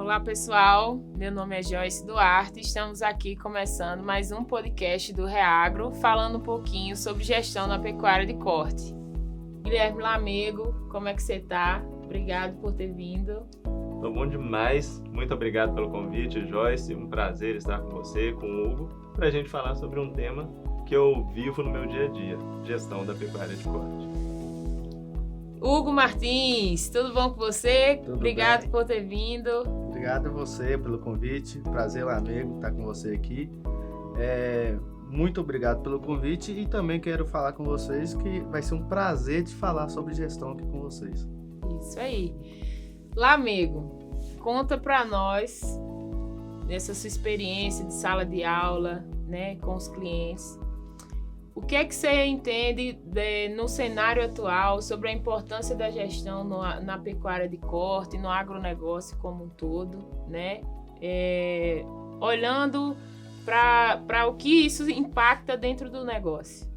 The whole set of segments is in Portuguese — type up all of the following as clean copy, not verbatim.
Olá, pessoal. Meu nome é Joyce Duarte. Estamos aqui começando mais um podcast do Reagro, falando um pouquinho sobre gestão na pecuária de corte. Guilherme Lamego, como é que você está? Obrigado por ter vindo. Estou bom demais. Muito obrigado pelo convite, Joyce. Um prazer estar com você, com o Hugo, para a gente falar sobre um tema que eu vivo no meu dia a dia, gestão da pecuária de corte. Hugo Martins, tudo bom com você? Tudo Obrigado bem. por ter vindo. Obrigado a você pelo convite. Prazer, amigo, estar com você aqui. Muito obrigado pelo convite e também quero falar com vocês que vai ser um prazer de falar sobre gestão aqui com vocês. Isso aí. Lamego, conta para nós dessa sua experiência de sala de aula, né, com os clientes. O que é que você entende no cenário atual sobre a importância da gestão na pecuária de corte, no agronegócio como um todo, né? Olhando para o que isso impacta dentro do negócio.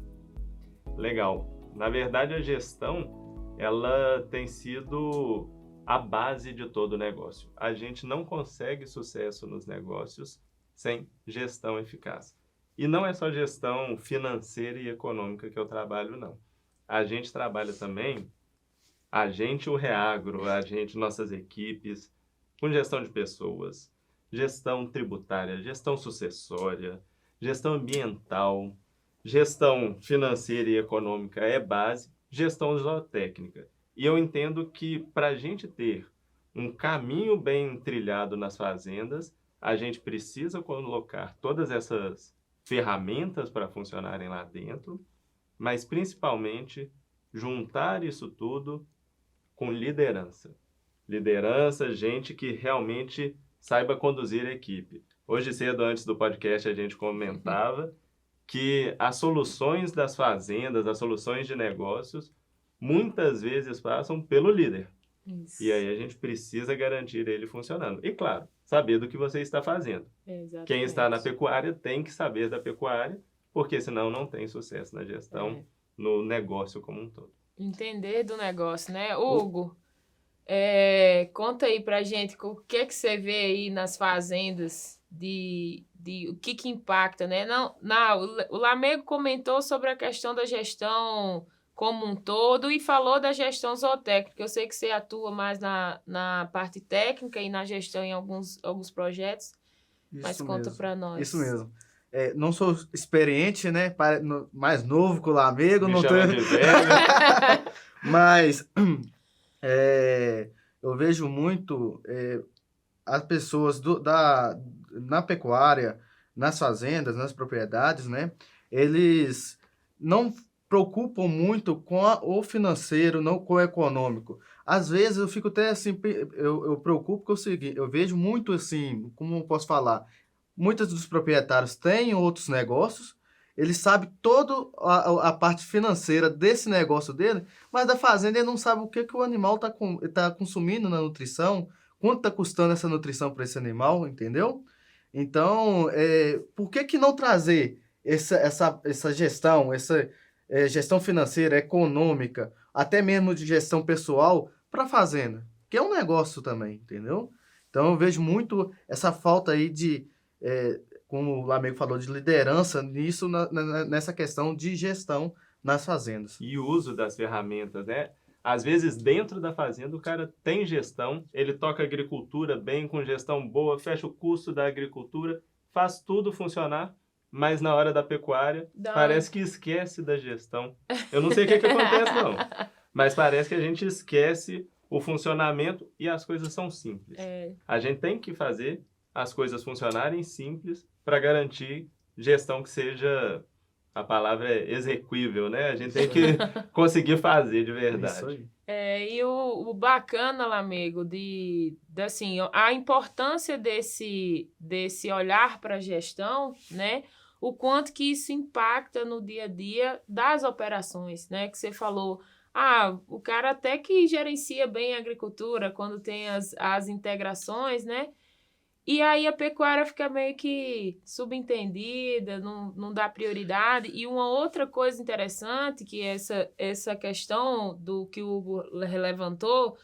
Legal. Na verdade, a gestão, ela tem sido a base de todo o negócio. A gente não consegue sucesso nos negócios sem gestão eficaz. E não é só gestão financeira e econômica que eu trabalho, não. A gente trabalha também, o Reagro, nossas equipes, com gestão de pessoas, gestão tributária, gestão sucessória, gestão ambiental, gestão financeira e econômica é base, gestão zootécnica. E eu entendo que para a gente ter um caminho bem trilhado nas fazendas, a gente precisa colocar todas essas ferramentas para funcionarem lá dentro, mas principalmente juntar isso tudo com liderança. Liderança, gente que realmente saiba conduzir a equipe. Hoje cedo, antes do podcast, a gente comentava que as soluções das fazendas, as soluções de negócios, muitas vezes passam pelo líder. Isso. E aí a gente precisa garantir ele funcionando. E claro, saber do que você está fazendo. Exatamente. Quem está na pecuária tem que saber da pecuária, porque senão não tem sucesso na gestão, no negócio como um todo. Entender do negócio, né? Hugo, conta aí pra gente o que você vê aí nas fazendas, o que impacta, né? O Lamego comentou sobre a questão da gestão como um todo e falou da gestão zootécnica. Eu sei que você atua mais na parte técnica e na gestão em alguns projetos, mas conta para nós. Isso mesmo. Não sou experiente, né? Mais novo que o Lamego. Me não chama tenho... de velho. Mas eu vejo muito as pessoas na pecuária, nas fazendas, nas propriedades, né? Eles não preocupam muito com o financeiro, não com o econômico. Às vezes eu fico até assim, eu preocupo com o seguinte, eu vejo muito assim, como eu posso falar, muitos dos proprietários têm outros negócios, eles sabem toda a parte financeira desse negócio dele, mas da fazenda ele não sabe o que o animal está consumindo na nutrição, quanto está custando essa nutrição para esse animal, entendeu? Então, por que não trazer essa gestão, gestão financeira, econômica, até mesmo de gestão pessoal para a fazenda, que é um negócio também, entendeu? Então eu vejo muito essa falta aí como o Lamego falou, de liderança nisso, nessa questão de gestão nas fazendas. E o uso das ferramentas, né? Às vezes, dentro da fazenda, o cara tem gestão, ele toca a agricultura bem, com gestão boa, fecha o custo da agricultura, faz tudo funcionar, mas na hora da pecuária, parece que esquece da gestão. Eu não sei o que acontece, não. Mas parece que a gente esquece o funcionamento e as coisas são simples. A gente tem que fazer as coisas funcionarem simples para garantir gestão que seja, a palavra é execuível, né? A gente tem que conseguir fazer de verdade. Isso aí. E o bacana, Lamego, assim, a importância desse olhar para a gestão, né? O quanto que isso impacta no dia a dia das operações, né? Que você falou, o cara até que gerencia bem a agricultura quando tem as integrações, né? E aí a pecuária fica meio que subentendida, não dá prioridade. E uma outra coisa interessante, que é essa questão do que o Hugo levantou,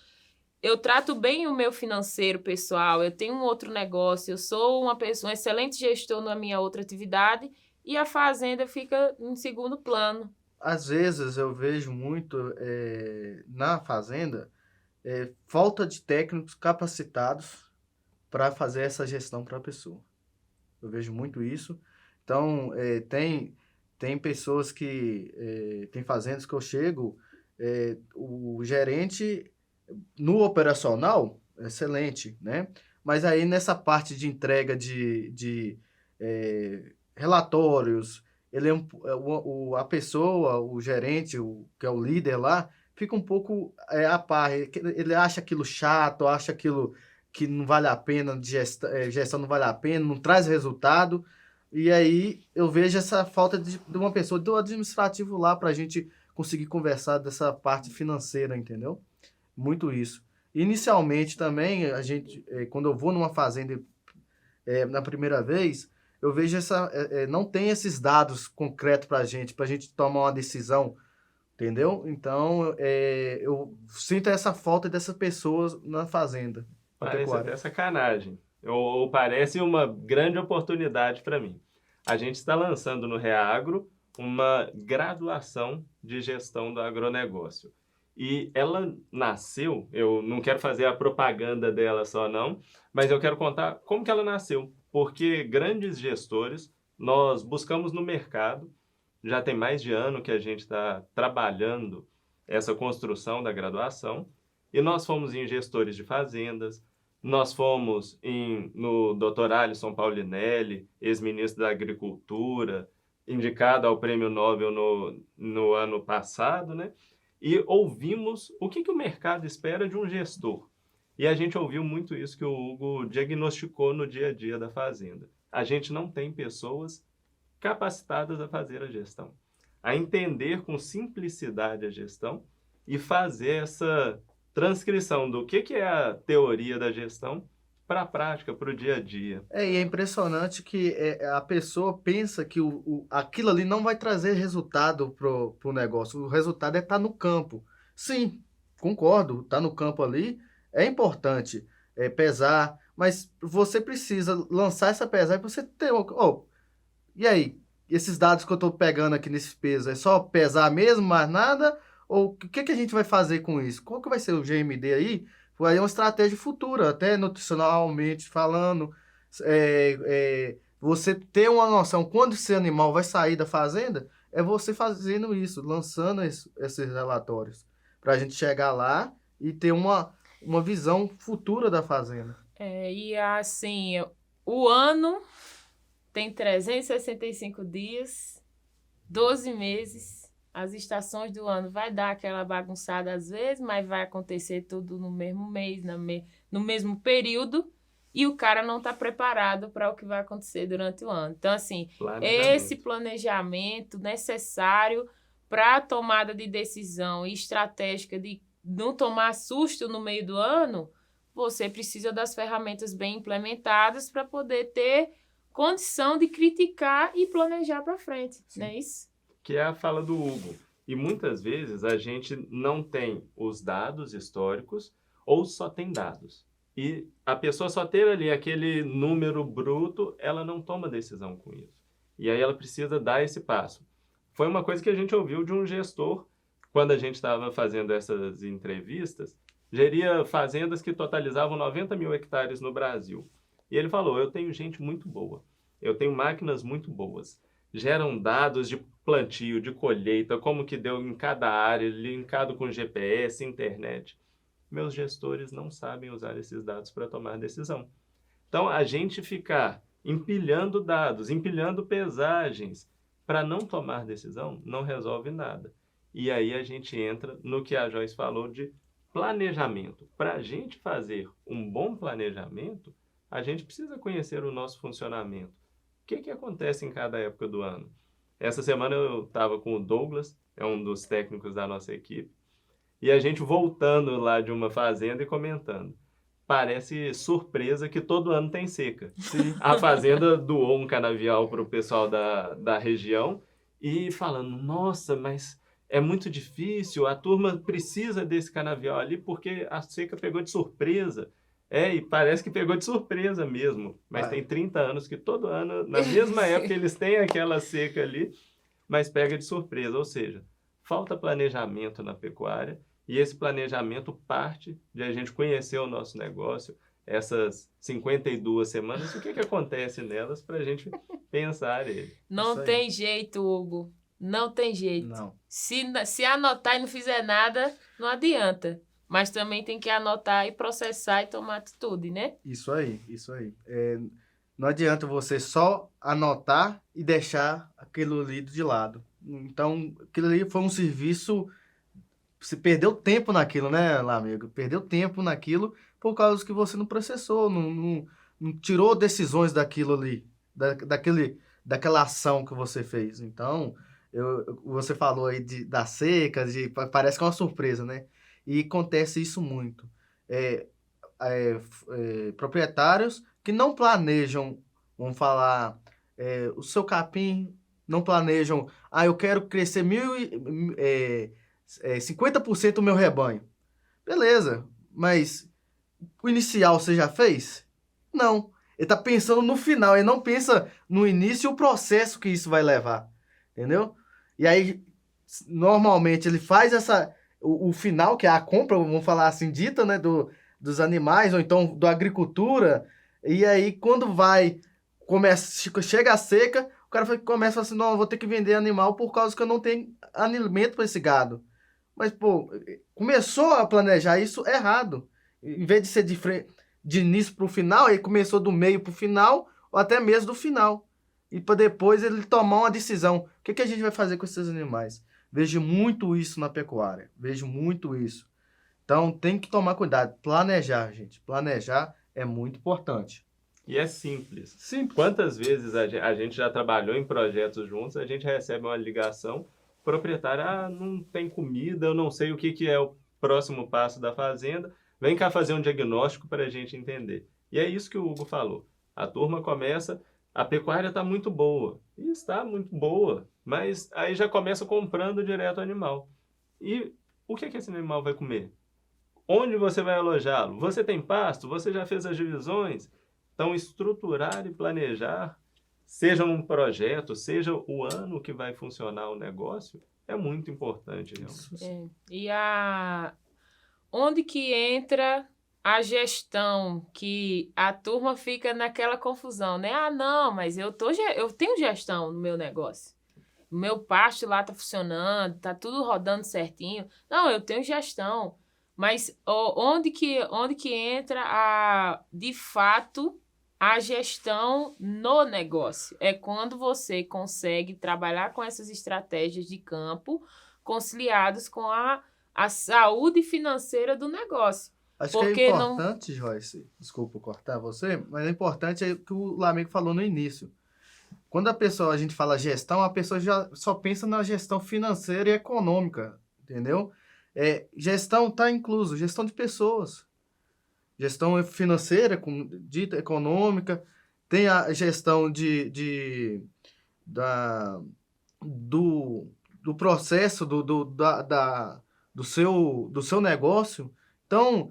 eu trato bem o meu financeiro pessoal, eu tenho um outro negócio, eu sou uma pessoa, um excelente gestor na minha outra atividade e a fazenda fica em segundo plano. Às vezes eu vejo muito na fazenda falta de técnicos capacitados para fazer essa gestão para a pessoa. Eu vejo muito isso. Então, tem pessoas que... tem fazendas que eu chego, o gerente no operacional, excelente, né? Mas aí nessa parte de entrega de relatórios, ele a pessoa, o gerente, que é o líder lá, fica um pouco a par. Ele acha aquilo chato, acha aquilo que não vale a pena, gestão não vale a pena, não traz resultado. E aí eu vejo essa falta de uma pessoa do administrativo lá para a gente conseguir conversar dessa parte financeira, entendeu? Muito isso. Inicialmente também, a gente, quando eu vou numa fazenda na primeira vez, eu vejo não tem esses dados concretos para a gente tomar uma decisão, entendeu? Então, eu sinto essa falta dessas pessoas na fazenda. Parece até sacanagem. Ou parece uma grande oportunidade para mim. A gente está lançando no Reagro uma graduação de gestão do agronegócio. E ela nasceu, eu não quero fazer a propaganda dela só não, mas eu quero contar como que ela nasceu. Porque grandes gestores, nós buscamos no mercado, já tem mais de ano que a gente está trabalhando essa construção da graduação, e nós fomos em gestores de fazendas, nós fomos no Dr. Alisson Paulinelli, ex-ministro da Agricultura, indicado ao Prêmio Nobel no ano passado, né? E ouvimos o que o mercado espera de um gestor. E a gente ouviu muito isso que o Hugo diagnosticou no dia a dia da fazenda. A gente não tem pessoas capacitadas a fazer a gestão, a entender com simplicidade a gestão e fazer essa transcrição do que é a teoria da gestão para a prática, para o dia a dia. E é impressionante que a pessoa pensa que aquilo ali não vai trazer resultado pro negócio. O resultado é estar no campo. Sim, concordo, estar no campo ali é importante, pesar, mas você precisa lançar essa pesagem para você ter... e aí, esses dados que eu estou pegando aqui nesse peso, é só pesar mesmo, mais nada? Ou o que a gente vai fazer com isso? Qual que vai ser o GMD aí? Aí é uma estratégia futura, até nutricionalmente falando. Você ter uma noção quando esse animal vai sair da fazenda, é você fazendo isso, lançando esses relatórios, para a gente chegar lá e ter uma visão futura da fazenda. E assim, o ano tem 365 dias, 12 meses. As estações do ano vai dar aquela bagunçada às vezes, mas vai acontecer tudo no mesmo mês, no mesmo período, e o cara não está preparado para o que vai acontecer durante o ano. Então, assim, esse planejamento necessário para a tomada de decisão estratégica de não tomar susto no meio do ano, você precisa das ferramentas bem implementadas para poder ter condição de criticar e planejar para frente, não é isso? Que é a fala do Hugo. E muitas vezes a gente não tem os dados históricos ou só tem dados. E a pessoa só ter ali aquele número bruto, ela não toma decisão com isso. E aí ela precisa dar esse passo. Foi uma coisa que a gente ouviu de um gestor, quando a gente estava fazendo essas entrevistas, geria fazendas que totalizavam 90 mil hectares no Brasil. E ele falou, eu tenho gente muito boa, eu tenho máquinas muito boas, geram dados de plantio, de colheita, como que deu em cada área, linkado com GPS, internet. Meus gestores não sabem usar esses dados para tomar decisão. Então, a gente ficar empilhando dados, empilhando pesagens para não tomar decisão, não resolve nada. E aí a gente entra no que a Joyce falou de planejamento. Para a gente fazer um bom planejamento, a gente precisa conhecer o nosso funcionamento. O que acontece em cada época do ano? Essa semana eu estava com o Douglas, é um dos técnicos da nossa equipe, e a gente voltando lá de uma fazenda e comentando. Parece surpresa que todo ano tem seca. Sim. A fazenda doou um canavial para o pessoal da região e falando, nossa, mas é muito difícil, a turma precisa desse canavial ali porque a seca pegou de surpresa. E parece que pegou de surpresa mesmo, mas tem 30 anos que todo ano, na mesma época, eles têm aquela seca ali, mas pega de surpresa, ou seja, falta planejamento na pecuária e esse planejamento parte de a gente conhecer o nosso negócio, essas 52 semanas, o que acontece nelas para a gente pensar nele. Não tem jeito, Hugo. Não tem jeito. Não. Se anotar e não fizer nada, não adianta. Mas também tem que anotar e processar e tomar atitude, né? Isso aí. Não adianta você só anotar e deixar aquilo ali de lado. Então, aquilo ali foi um serviço... Você perdeu tempo naquilo, né, amigo? Perdeu tempo naquilo por causa que você não processou, não tirou decisões daquilo ali, daquela ação que você fez. Então, você falou aí das secas, parece que é uma surpresa, né? E acontece isso muito. Proprietários que não planejam, vamos falar, o seu capim, não planejam, eu quero crescer 50% do meu rebanho. Beleza, mas o inicial você já fez? Não. Ele tá pensando no final, ele não pensa no início e o processo que isso vai levar. Entendeu? E aí, normalmente, ele faz o final, que é a compra, vamos falar assim, dita, né, dos animais, ou então da agricultura, e aí quando chega a seca, o cara começa a falar assim, não, eu vou ter que vender animal por causa que eu não tenho alimento para esse gado. Mas, pô, começou a planejar isso errado. Em vez de ser de início para o final, ele começou do meio para o final, ou até mesmo do final. E para depois ele tomar uma decisão. O que a gente vai fazer com esses animais? Vejo muito isso na pecuária. Vejo muito isso. Então, tem que tomar cuidado. Planejar, gente. Planejar é muito importante. E é simples. Simples. Quantas vezes a gente já trabalhou em projetos juntos, a gente recebe uma ligação, proprietário, não tem comida, eu não sei o que é o próximo passo da fazenda, vem cá fazer um diagnóstico para a gente entender. E é isso que o Hugo falou. A turma começa, a pecuária está muito boa. E está muito boa, mas aí já começa comprando direto o animal. E o que esse animal vai comer? Onde você vai alojá-lo? Você tem pasto? Você já fez as divisões? Então, estruturar e planejar, seja um projeto, seja o ano que vai funcionar o negócio, é muito importante. E onde que entra a gestão, que a turma fica naquela confusão, né? Não, mas eu tenho gestão no meu negócio. O meu pasto lá tá funcionando, tá tudo rodando certinho. Não, eu tenho gestão. Mas onde que entra, de fato, a gestão no negócio? É quando você consegue trabalhar com essas estratégias de campo conciliadas com a saúde financeira do negócio. Acho que é importante, Joyce, desculpa cortar você, mas é importante o que o Lamego falou no início. Quando a gente fala gestão, a pessoa já só pensa na gestão financeira e econômica, entendeu? Gestão está incluso, gestão de pessoas. Gestão financeira, dita econômica, tem a gestão do processo do seu negócio. Então,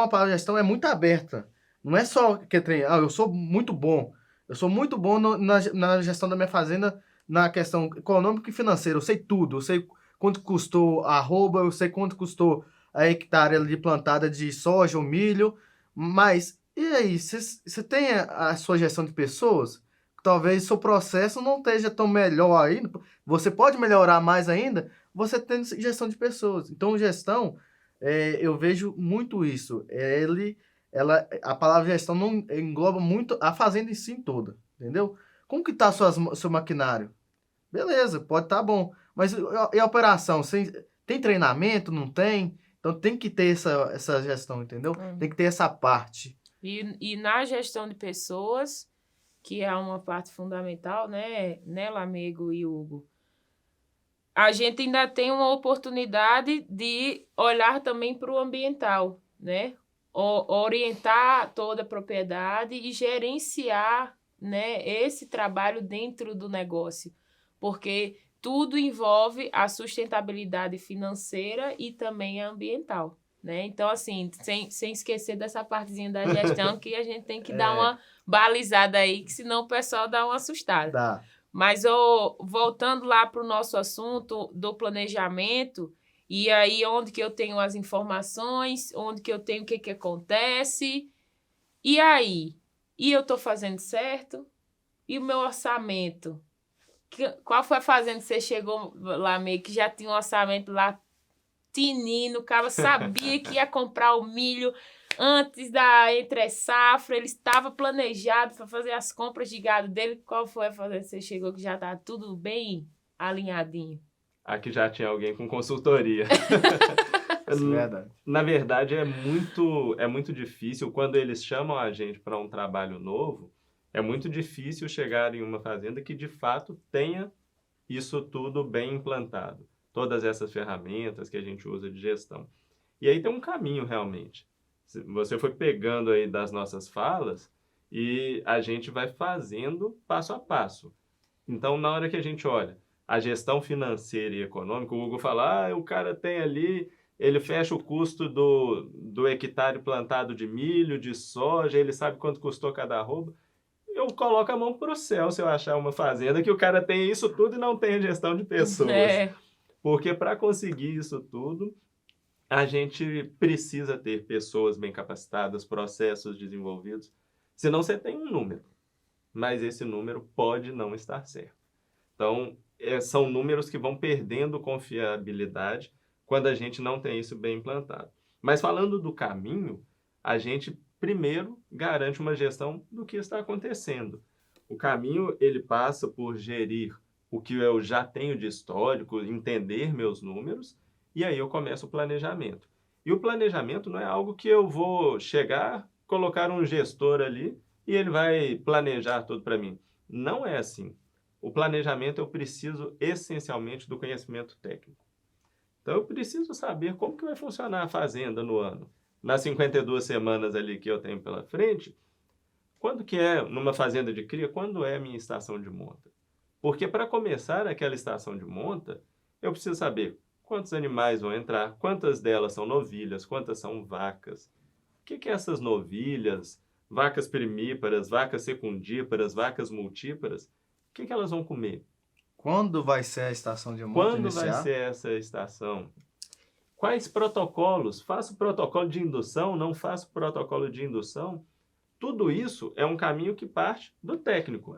a palavra gestão é muito aberta. Não é só que eu sou muito bom. Eu sou muito bom na gestão da minha fazenda, na questão econômica e financeira. Eu sei tudo. Eu sei quanto custou a arroba, eu sei quanto custou a hectare ali plantada de soja ou milho. Mas, e aí? Você tem a sua gestão de pessoas? Talvez seu processo não esteja tão melhor ainda. Você pode melhorar mais ainda, você tendo gestão de pessoas. Então, gestão, eu vejo muito isso. A palavra gestão não engloba muito a fazenda em si toda, entendeu? Como que está seu maquinário? Beleza, pode estar bom. Mas e a operação? Tem treinamento? Não tem? Então tem que ter essa gestão, entendeu? Tem que ter essa parte. E na gestão de pessoas, que é uma parte fundamental, né, Lamego e Hugo, a gente ainda tem uma oportunidade de olhar também para o ambiental, né? Orientar toda a propriedade e gerenciar, né, esse trabalho dentro do negócio. Porque tudo envolve a sustentabilidade financeira e também a ambiental, né? Então, assim, sem esquecer dessa partezinha da gestão que a gente tem que dar uma balizada aí, que senão o pessoal dá uma assustada. Dá. Mas, voltando lá para o nosso assunto do planejamento, e aí onde que eu tenho as informações, onde que eu tenho o que acontece, e aí? E eu estou fazendo certo? E o meu orçamento? Qual foi a fazenda que você chegou lá meio que já tinha um orçamento lá tinino, o cara sabia que ia comprar o milho antes da entre-safra, ele estava planejado para fazer as compras de gado dele. Qual foi a fazenda que você chegou que já está tudo bem alinhadinho? Aqui já tinha alguém com consultoria. Verdade. Na verdade, é muito difícil quando eles chamam a gente para um trabalho novo. É muito difícil chegar em uma fazenda que, de fato, tenha isso tudo bem implantado. Todas essas ferramentas que a gente usa de gestão. E aí tem um caminho, realmente. Você foi pegando aí das nossas falas e a gente vai fazendo passo a passo. Então, na hora que a gente olha a gestão financeira e econômica, o Hugo fala, o cara tem ali, ele fecha o custo do hectare plantado de milho, de soja, ele sabe quanto custou cada arroba. Eu coloco a mão para o céu se eu achar uma fazenda que o cara tenha isso tudo e não tenha gestão de pessoas. Porque para conseguir isso tudo, a gente precisa ter pessoas bem capacitadas, processos desenvolvidos. Senão você tem um número, mas esse número pode não estar certo. Então, são números que vão perdendo confiabilidade quando a gente não tem isso bem implantado. Mas falando do caminho, a gente primeiro garante uma gestão do que está acontecendo. O caminho, ele passa por gerir o que eu já tenho de histórico, entender meus números, e aí eu começo o planejamento. E o planejamento não é algo que eu vou chegar, colocar um gestor ali e ele vai planejar tudo para mim. Não é assim. O planejamento eu preciso essencialmente do conhecimento técnico. Então eu preciso saber como que vai funcionar a fazenda no ano. Nas 52 semanas ali que eu tenho pela frente, quando que é, numa fazenda de cria, quando é a minha estação de monta? Porque para começar aquela estação de monta, eu preciso saber quantos animais vão entrar, quantas delas são novilhas, quantas são vacas. O que é essas novilhas, vacas primíparas, vacas secundíparas, vacas multíparas, o que elas vão comer? Quando vai ser a estação de monta Quando iniciar? vai ser essa estação? Quais protocolos? Faço protocolo de indução? Não faço protocolo de indução? Tudo isso é um caminho que parte do técnico.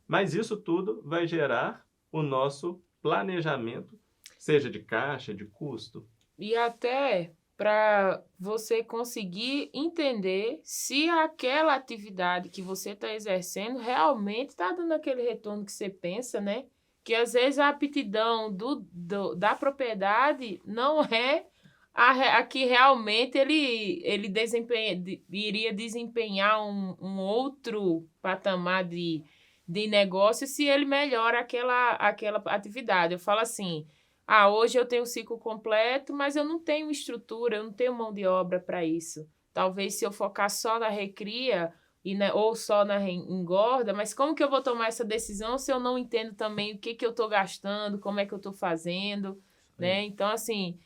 Mas isso tudo vai gerar o nosso planejamento, seja de caixa, de custo. E até para você conseguir entender se aquela atividade que você está exercendo realmente está dando aquele retorno que você pensa, né? Que às vezes a aptidão da propriedade não é a que realmente ele iria desempenhar um outro patamar de negócio se ele melhora aquela atividade. Eu falo assim, hoje eu tenho o ciclo completo, mas eu não tenho estrutura, eu não tenho mão de obra para isso. Talvez se eu focar só na recria ou só na engorda, mas como que eu vou tomar essa decisão se eu não entendo também o que eu estou gastando, como é que eu estou fazendo, né? Então, assim,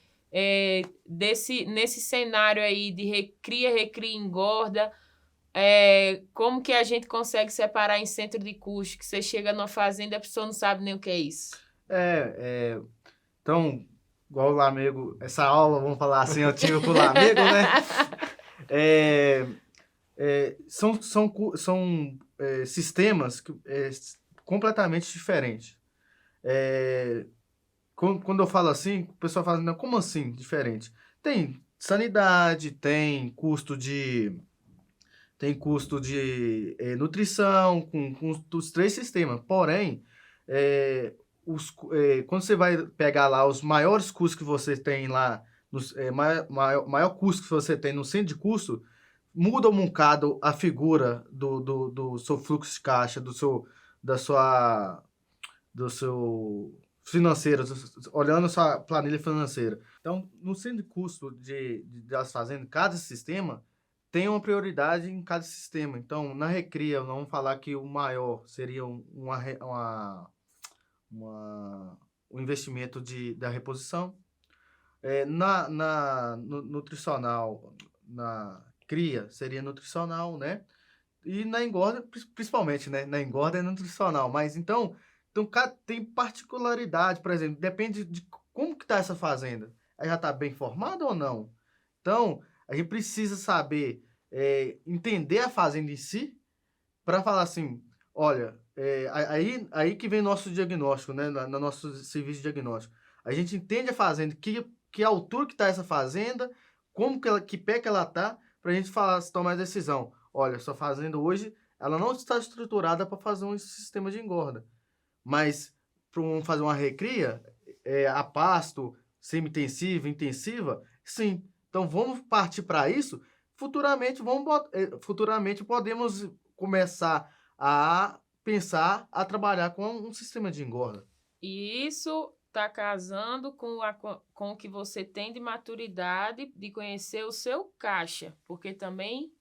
nesse cenário aí de recria, engorda, como que a gente consegue separar em centro de custo, que você chega numa fazenda e a pessoa não sabe nem o que é isso? Então, igual o Lamego, essa aula, vamos falar assim, eu tive com o Lamego, né? São sistemas completamente diferentes. Quando eu falo assim, o pessoal fala, não, como assim diferente? Tem sanidade, tem custo de nutrição, com os 3 sistemas. Porém, quando você vai pegar lá os maiores custos que você tem lá, maior custo que você tem no centro de custo, muda um bocado a figura do seu fluxo de caixa, do seu financeiro, olhando a sua planilha financeira. Então, no centro de custo das fazendas, cada sistema tem uma prioridade em cada sistema. Então, na recria, vamos falar que o maior seria o investimento da reposição. Nutricional, na cria, seria nutricional, né? E na engorda, principalmente, né? Na engorda é nutricional. Mas então tem particularidade, por exemplo, depende de como que está essa fazenda. Ela já está bem formada ou não? Então, a gente precisa saber, entender a fazenda em si, para falar assim, olha, aí que vem nosso diagnóstico, né? No nosso serviço de diagnóstico. A gente entende a fazenda, que altura que está essa fazenda, que pé que ela está, para a gente tomar a decisão. Olha, sua fazenda hoje, ela não está estruturada para fazer um sistema de engorda. Mas para fazer uma recria, a pasto, semi-intensiva, intensiva, sim. Então vamos partir para isso. Futuramente podemos começar a pensar a trabalhar com um sistema de engorda. E isso está casando com o que você tem de maturidade, de conhecer o seu caixa, porque também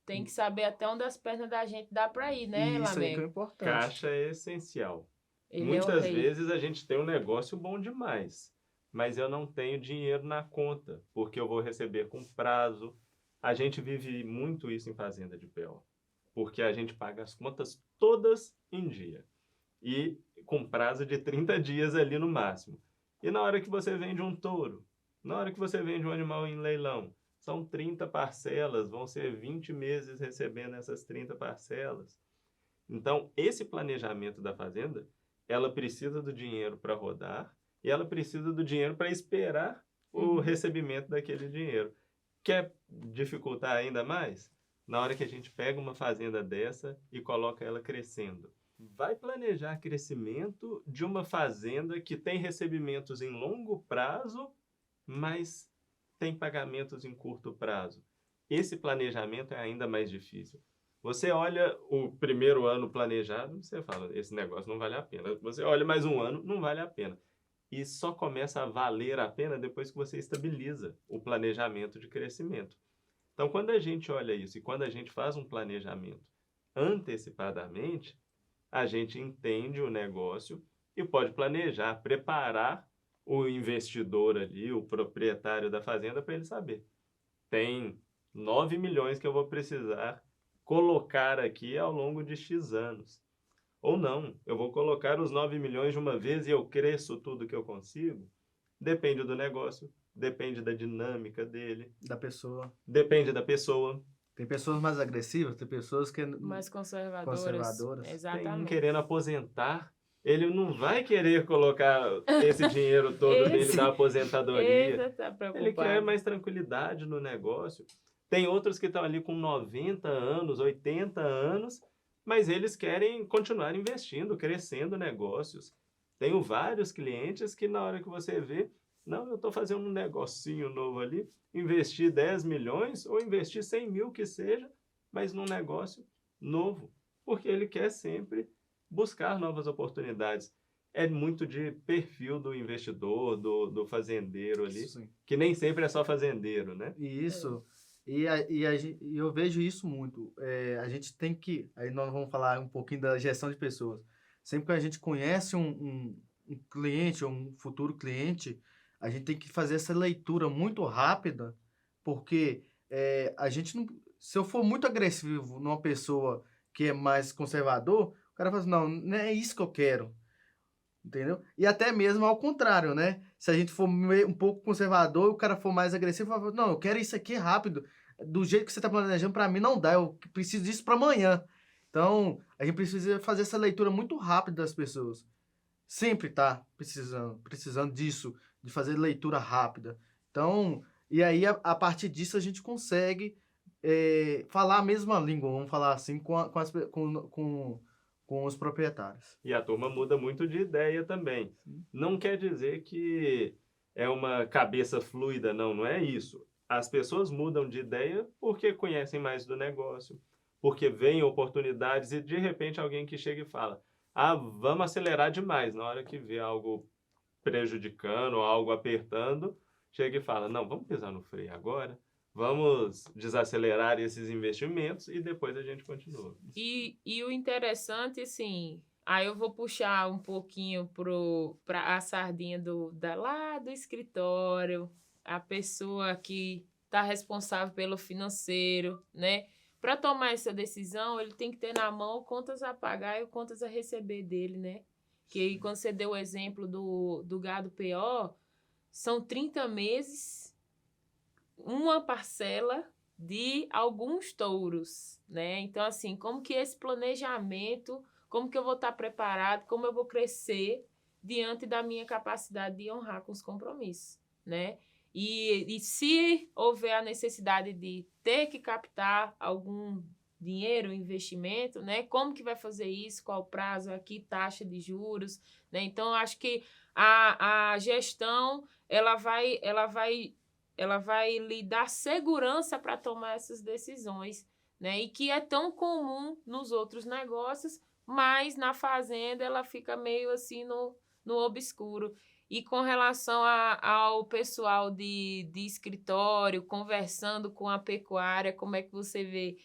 tem que saber até onde as pernas da gente dá para ir, né, Isso Lamego? aí que é importante. Caixa é essencial. Ele Muitas vezes a gente tem um negócio bom demais, mas eu não tenho dinheiro na conta, porque eu vou receber com prazo. A gente vive muito isso em fazenda de PO, porque a gente paga as contas todas em dia e com prazo de 30 dias ali no máximo. E na hora que você vende um touro, na hora que você vende um animal em leilão, são 30 parcelas, vão ser 20 meses recebendo essas 30 parcelas. Então, esse planejamento da fazenda, ela precisa do dinheiro para rodar e ela precisa do dinheiro para esperar o recebimento daquele dinheiro. Quer dificultar ainda mais? Na hora que a gente pega uma fazenda dessa e coloca ela crescendo. Vai planejar crescimento de uma fazenda que tem recebimentos em longo prazo, mas tem pagamentos em curto prazo. Esse planejamento é ainda mais difícil. Você olha o primeiro ano planejado, você fala, esse negócio não vale a pena. Você olha mais um ano, não vale a pena. E só começa a valer a pena depois que você estabiliza o planejamento de crescimento. Então, quando a gente olha isso e quando a gente faz um planejamento antecipadamente, a gente entende o negócio e pode planejar, preparar o investidor ali, o proprietário da fazenda, para ele saber. Tem 9 milhões que eu vou precisar colocar aqui ao longo de X anos. Ou não, eu vou colocar os 9 milhões de uma vez e eu cresço tudo que eu consigo. Depende do negócio, depende da dinâmica dele. Da pessoa. Depende da pessoa. Tem pessoas mais agressivas, tem pessoas que... mais conservadoras. Exatamente. Tem um querendo aposentar. Ele não vai querer colocar esse dinheiro todo nele da aposentadoria. Tá preocupado. Ele quer mais tranquilidade no negócio. Tem outros que estão ali com 90 anos, 80 anos, mas eles querem continuar investindo, crescendo negócios. Tenho vários clientes que na hora que você vê, não, eu estou fazendo um negocinho novo ali, investir 10 milhões ou investir 100 mil que seja, mas num negócio novo, porque ele quer sempre buscar novas oportunidades. É muito de perfil do investidor, do fazendeiro ali, sim, que nem sempre é só fazendeiro, né? Isso. E eu vejo isso muito. A gente tem que... Aí nós vamos falar um pouquinho da gestão de pessoas. Sempre que a gente conhece um cliente ou um futuro cliente, a gente tem que fazer essa leitura muito rápida, porque a gente não... Se eu for muito agressivo numa pessoa que é mais conservador, o cara fala assim, não é isso que eu quero. Entendeu? E até mesmo ao contrário, né? Se a gente for um pouco conservador, o cara for mais agressivo, fala, não, eu quero isso aqui rápido. Do jeito que você está planejando, para mim não dá, eu preciso disso para amanhã. Então, a gente precisa fazer essa leitura muito rápida das pessoas. Sempre tá precisando disso, de fazer leitura rápida. Então, e aí a partir disso a gente consegue falar a mesma língua, vamos falar assim, com os proprietários. E a turma muda muito de ideia também. Sim. Não quer dizer que é uma cabeça fluida, não é isso. As pessoas mudam de ideia porque conhecem mais do negócio, porque veem oportunidades e de repente alguém que chega e fala, vamos acelerar demais. Na hora que vê algo prejudicando, algo apertando, chega e fala, não, vamos pisar no freio agora. Vamos desacelerar esses investimentos e depois a gente continua. E o interessante, assim, Aí eu vou puxar um pouquinho para a sardinha lá do escritório, a pessoa que está responsável pelo financeiro, né? Para tomar essa decisão, ele tem que ter na mão contas a pagar e contas a receber dele, né? Que aí, quando você deu o exemplo do gado PO, são 30 meses, uma parcela de alguns touros, né? Então, assim, como que esse planejamento, como que eu vou estar preparado, como eu vou crescer diante da minha capacidade de honrar com os compromissos, né? E se houver a necessidade de ter que captar algum dinheiro, investimento, né? Como que vai fazer isso? Qual o prazo aqui? Taxa de juros, né? Então, acho que a gestão, ela vai lhe dar segurança para tomar essas decisões, né? E que é tão comum nos outros negócios, mas na fazenda ela fica meio assim no obscuro. E com relação ao pessoal de escritório, conversando com a pecuária, como é que você vê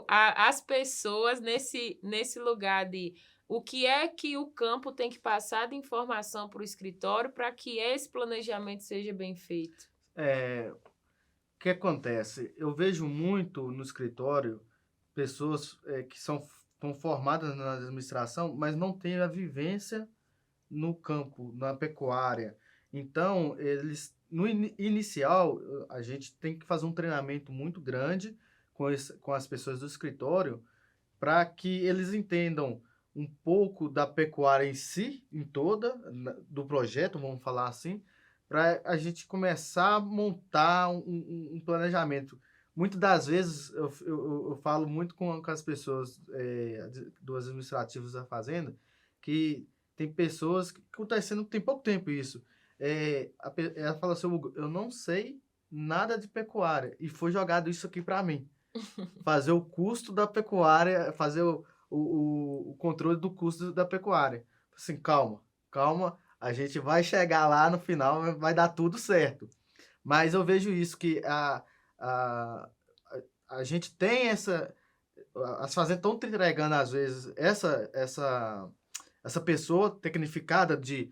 as pessoas nesse lugar de o que é que o campo tem que passar de informação para o escritório para que esse planejamento seja bem feito? O que acontece? Eu vejo muito no escritório pessoas que são formadas na administração, mas não têm a vivência no campo, na pecuária. Então, eles no inicial, a gente tem que fazer um treinamento muito grande com as pessoas do escritório para que eles entendam um pouco da pecuária em si, do projeto, vamos falar assim, para a gente começar a montar um planejamento. Muitas das vezes eu falo muito com as pessoas dos administrativos da fazenda, que tem pessoas que acontecendo tem pouco tempo isso. Ela fala assim, Hugo, eu não sei nada de pecuária e foi jogado isso aqui para mim. Fazer o custo da pecuária, fazer o controle do custo da pecuária. Assim, calma, a gente vai chegar lá no final, vai dar tudo certo. Mas eu vejo isso, que a gente tem as fazendas estão entregando, às vezes, essa pessoa tecnificada de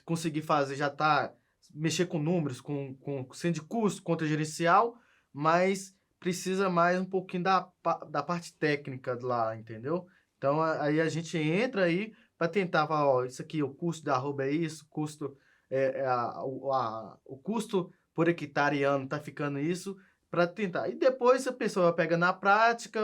conseguir fazer, já tá, mexer com números, com sendo de custo, conta gerencial, mas precisa mais um pouquinho da parte técnica lá, entendeu? Então, aí a gente entra aí para tentar falar, ó, isso aqui, o custo da arroba é isso, o custo por hectare ano tá ficando isso, para tentar. E depois a pessoa pega na prática,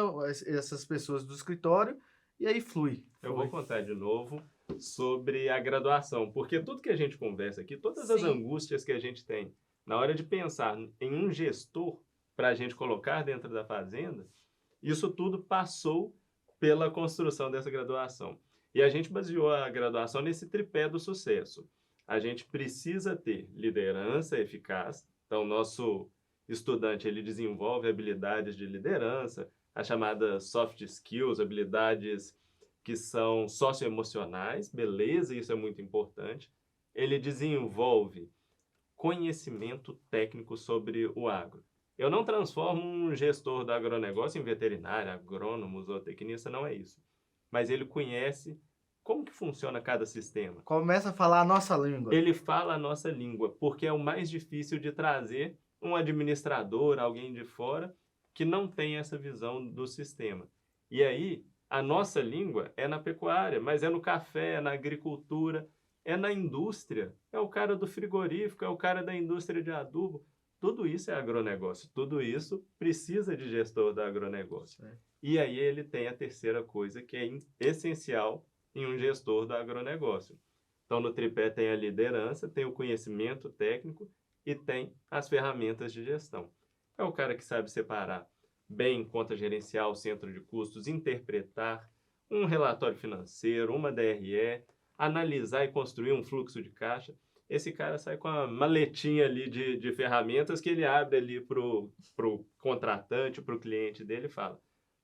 essas pessoas do escritório, e aí flui. Eu vou contar de novo sobre a graduação, porque tudo que a gente conversa aqui, todas as angústias que a gente tem na hora de pensar em um gestor para a gente colocar dentro da fazenda, isso tudo passou pela construção dessa graduação. E a gente baseou a graduação nesse tripé do sucesso. A gente precisa ter liderança eficaz, então nosso estudante ele desenvolve habilidades de liderança, as chamadas soft skills, habilidades que são socioemocionais, beleza, isso é muito importante. Ele desenvolve conhecimento técnico sobre o agro. Eu não transformo um gestor do agronegócio em veterinário, agrônomo, zootecnista, não é isso. Mas ele conhece como que funciona cada sistema. Começa a falar a nossa língua. Ele fala a nossa língua, porque é o mais difícil de trazer um administrador, alguém de fora, que não tem essa visão do sistema. E aí, a nossa língua é na pecuária, mas é no café, é na agricultura, é na indústria, é o cara do frigorífico, é o cara da indústria de adubo. Tudo isso é agronegócio, tudo isso precisa de gestor do agronegócio. E aí ele tem a terceira coisa que é essencial em um gestor do agronegócio. Então, no tripé tem a liderança, tem o conhecimento técnico e tem as ferramentas de gestão. É o cara que sabe separar bem conta gerencial, centro de custos, interpretar um relatório financeiro, uma DRE, analisar e construir um fluxo de caixa. Esse cara sai com a maletinha ali de ferramentas que ele abre ali para o contratante, para o cliente dele e fala,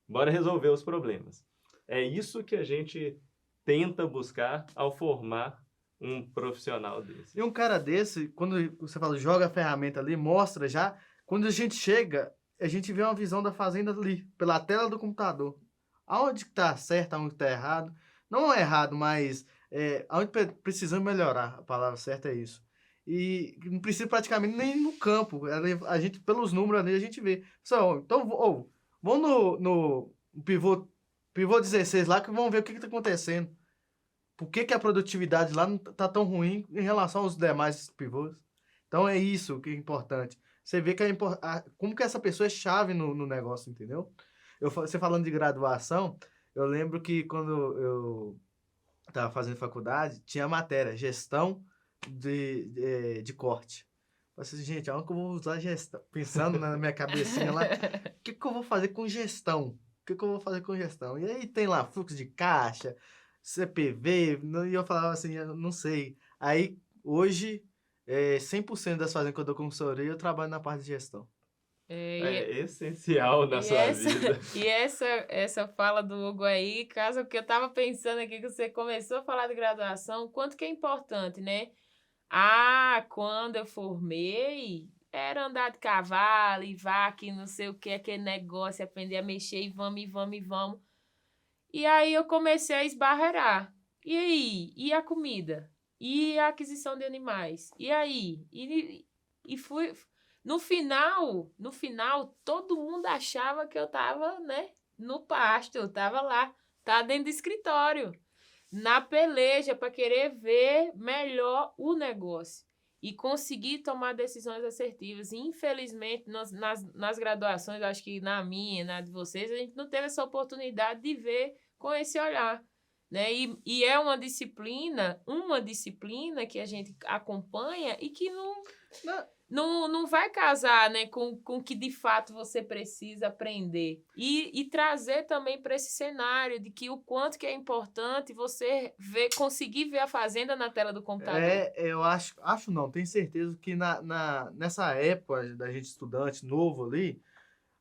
bora resolver os problemas. É isso que a gente tenta buscar ao formar um profissional desse. E um cara desse, quando você fala, joga a ferramenta ali, mostra já, quando a gente chega, a gente vê uma visão da fazenda ali, pela tela do computador. Aonde está certo, aonde está errado. não é errado, mas onde precisamos melhorar, a palavra certa é isso. E não precisa praticamente nem no campo. A gente, pelos números ali, a gente vê. Pessoal, então, vamos no pivô 16 lá, que vamos ver o que está acontecendo. Por que a produtividade lá não tá tão ruim em relação aos demais pivôs? Então é isso que é importante. Você vê que como que essa pessoa é chave no negócio, entendeu? Você falando de graduação, eu lembro que quando eu estava fazendo faculdade, tinha a matéria, gestão de corte. Eu falei assim, gente, aonde que eu vou usar gestão? Pensando na minha cabecinha lá, o que eu vou fazer com gestão? O que eu vou fazer com gestão? E aí tem lá fluxo de caixa, CPV, e eu falava assim, eu não sei. Aí, hoje, 100% das fazendas que eu dou consultoria, eu trabalho na parte de gestão. É essencial na sua vida. E essa fala do Hugo aí, casa, porque eu estava pensando aqui que você começou a falar de graduação, quanto que é importante, né? Quando eu formei, era andar de cavalo e vaca e não sei o que, aquele negócio, aprender a mexer e vamos, e vamos, e vamos. E aí eu comecei a esbarrear. E aí? E a comida? E a aquisição de animais? E aí? E fui... No final, todo mundo achava que eu estava, né, no pasto, eu estava lá, dentro do escritório, na peleja para querer ver melhor o negócio e conseguir tomar decisões assertivas. E, infelizmente, nas graduações, acho que na minha, na de vocês, a gente não teve essa oportunidade de ver com esse olhar, né? E é uma disciplina que a gente acompanha e que não vai casar, né, com o que de fato você precisa aprender. E trazer também para esse cenário de que o quanto que é importante você conseguir ver a fazenda na tela do computador. Eu acho não, tenho certeza que nessa época da gente estudante novo ali,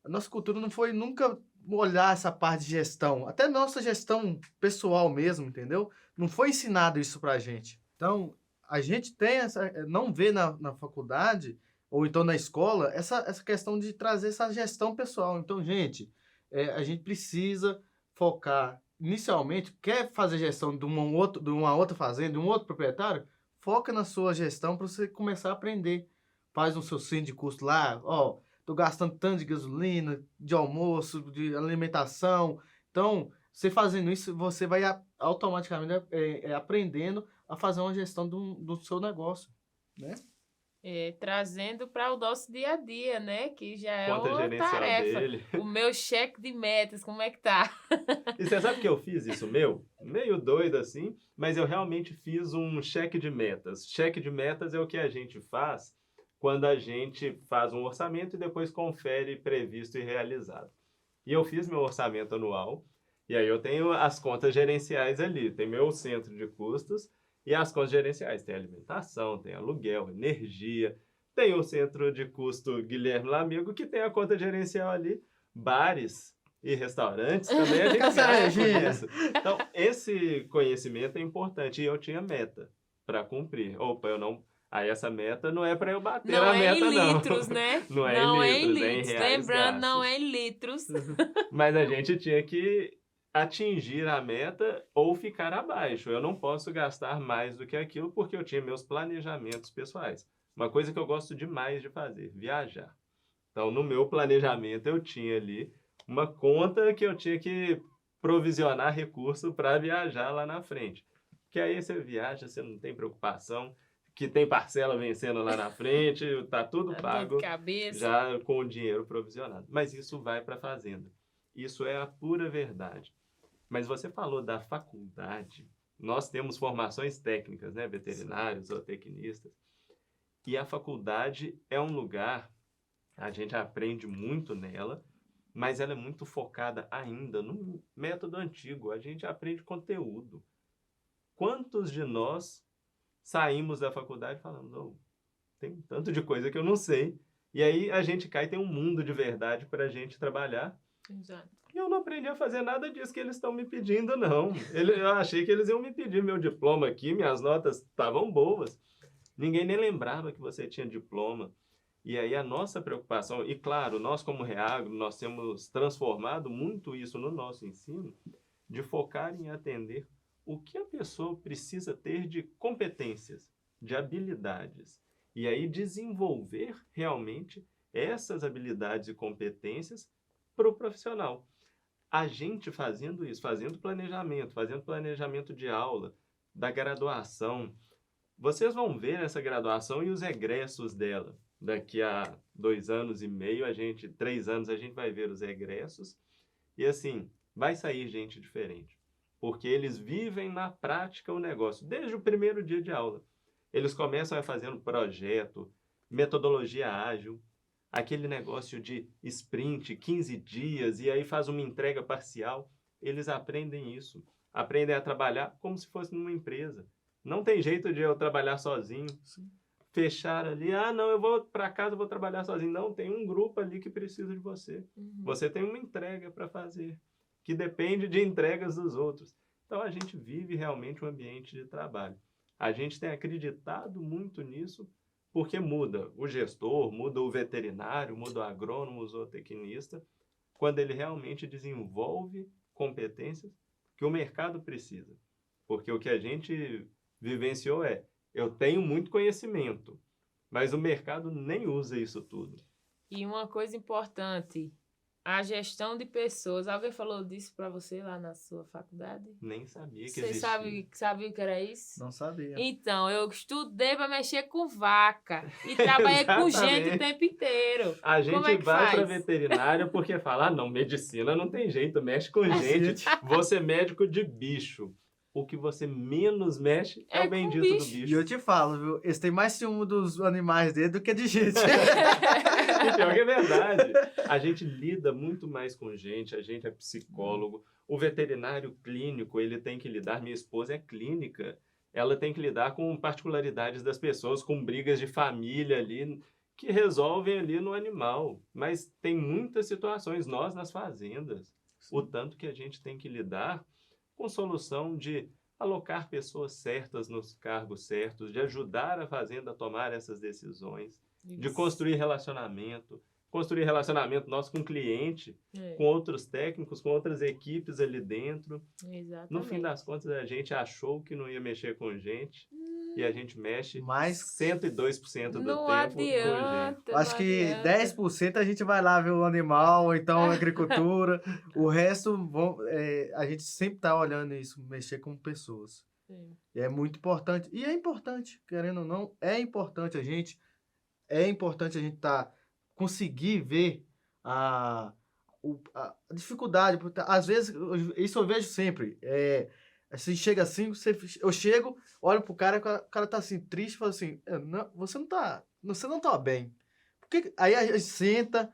a nossa cultura não foi nunca olhar essa parte de gestão, até nossa gestão pessoal mesmo, entendeu? Não foi ensinado isso pra gente. Então, a gente não vê na faculdade ou então na escola essa questão de trazer essa gestão pessoal. Então, gente, a gente precisa focar inicialmente, quer fazer gestão de uma outra fazenda, de um outro proprietário, foca na sua gestão para você começar a aprender. Faz um seu centro de custo lá, ó, tô gastando tanto de gasolina, de almoço, de alimentação. Então, você fazendo isso, você vai automaticamente aprendendo a fazer uma gestão do seu negócio, né? Trazendo para o nosso dia a dia, né? Que já é Conta uma gerencial tarefa. dele. O meu cheque de metas, como é que tá? E você sabe que eu fiz isso meio doido assim, mas eu realmente fiz um cheque de metas. Cheque de metas é o que a gente faz quando a gente faz um orçamento e depois confere previsto e realizado. E eu fiz meu orçamento anual, e aí eu tenho as contas gerenciais ali. Tem meu centro de custos e as contas gerenciais. Tem alimentação, tem aluguel, energia. Tem o centro de custo Guilherme Lamigo, que tem a conta gerencial ali. Bares e restaurantes também a gente gasta com isso. Então, esse conhecimento é importante. E eu tinha meta para cumprir. Aí essa meta não é para eu bater a meta, não. Não é em litros, né? Não é em litros, é em reais Lembrando, não gastos. é em litros. Mas a gente tinha que atingir a meta ou ficar abaixo. Eu não posso gastar mais do que aquilo porque eu tinha meus planejamentos pessoais. Uma coisa que eu gosto demais de fazer, viajar. Então, no meu planejamento, eu tinha ali uma conta que eu tinha que provisionar recurso para viajar lá na frente. Porque aí você viaja, você não tem preocupação, que tem parcela vencendo lá na frente, tá tudo pago, já com o dinheiro provisionado. Mas isso vai para a fazenda. Isso é a pura verdade. Mas você falou da faculdade. Nós temos formações técnicas, né? Veterinários, zootecnistas. E a faculdade é um lugar, a gente aprende muito nela, mas ela é muito focada ainda no método antigo. A gente aprende conteúdo. Quantos de nós saímos da faculdade falando, tem tanto de coisa que eu não sei. E aí a gente cai, tem um mundo de verdade para a gente trabalhar. Exato. E eu não aprendi a fazer nada disso que eles estão me pedindo, não. Eu achei que eles iam me pedir meu diploma aqui, minhas notas estavam boas. Ninguém nem lembrava que você tinha diploma. E aí a nossa preocupação, e claro, nós como Reagro, nós temos transformado muito isso no nosso ensino, de focar em atender o que a pessoa precisa ter de competências, de habilidades, e aí desenvolver realmente essas habilidades e competências para o profissional. A gente fazendo isso, fazendo planejamento de aula, da graduação, vocês vão ver essa graduação e os egressos dela. Daqui a 2 anos e meio, 3 anos, a gente vai ver os egressos. E assim, vai sair gente diferente. Porque eles vivem na prática o negócio, desde o primeiro dia de aula. Eles começam a fazer um projeto, metodologia ágil, aquele negócio de sprint, 15 dias, e aí faz uma entrega parcial. Eles aprendem isso. Aprendem a trabalhar como se fosse numa empresa. Não tem jeito de eu trabalhar sozinho. Sim. Fechar ali, não, eu vou para casa, eu vou trabalhar sozinho. Não, tem um grupo ali que precisa de você. Você tem uma entrega para fazer, que depende de entregas dos outros. Então, a gente vive realmente um ambiente de trabalho. A gente tem acreditado muito nisso, porque muda o gestor, muda o veterinário, muda o agrônomo, o zootecnista, quando ele realmente desenvolve competências que o mercado precisa. Porque o que a gente vivenciou eu tenho muito conhecimento, mas o mercado nem usa isso tudo. E uma coisa importante, a gestão de pessoas. Alguém falou disso para você lá na sua faculdade? Nem sabia que Você existia. sabia o que era isso? Não sabia. Então, eu estudei para mexer com vaca e trabalhei com gente o tempo inteiro. A gente Como é que vai para faz? veterinária porque fala, não, medicina não tem jeito, mexe com gente. Você é médico de bicho. O que você menos mexe é o com bendito bicho. do E bicho. eu te falo, viu? Eles têm mais ciúme dos animais dele do que de gente. E pior que é verdade. A gente lida muito mais com gente, a gente é psicólogo. O veterinário clínico, ele tem que lidar, minha esposa é clínica, ela tem que lidar com particularidades das pessoas, com brigas de família ali, que resolvem ali no animal. Mas tem muitas situações, nós nas fazendas, o tanto que a gente tem que lidar com solução de alocar pessoas certas nos cargos certos, de ajudar a fazenda a tomar essas decisões, de construir relacionamento nosso com o cliente, com outros técnicos, com outras equipes ali dentro. Exatamente. No fim das contas, a gente achou que não ia mexer com gente e a gente mexe Mas 102% do Não tempo com gente. adianta. acho não que adianta. 10% a gente vai lá ver o animal, ou então a agricultura. O resto, a gente sempre tá olhando isso, mexer com pessoas. Sim. E é muito importante. E é importante, querendo ou não, é importante a gente conseguir ver a dificuldade. Porque, às vezes, isso eu vejo sempre. Assim, chega assim, eu chego, olho pro cara, o cara tá assim, triste, fala assim, você não tá bem. Aí a gente senta,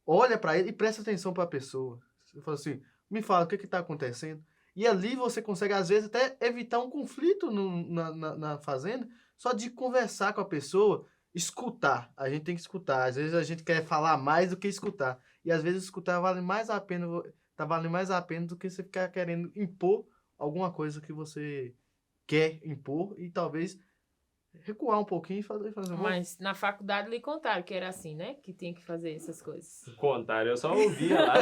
olha para ele e presta atenção para a pessoa. Você fala assim, me fala o que tá acontecendo. E ali você consegue, às vezes, até evitar um conflito na fazenda, só de conversar com a pessoa, escutar. A gente tem que escutar. Às vezes a gente quer falar mais do que escutar. E às vezes escutar vale mais a pena do que você ficar querendo impor alguma coisa que você quer impor e talvez recuar um pouquinho e fazer Mas na faculdade lhe contaram que era assim, né? Que tinha que fazer essas coisas. Contaram, eu só ouvia lá.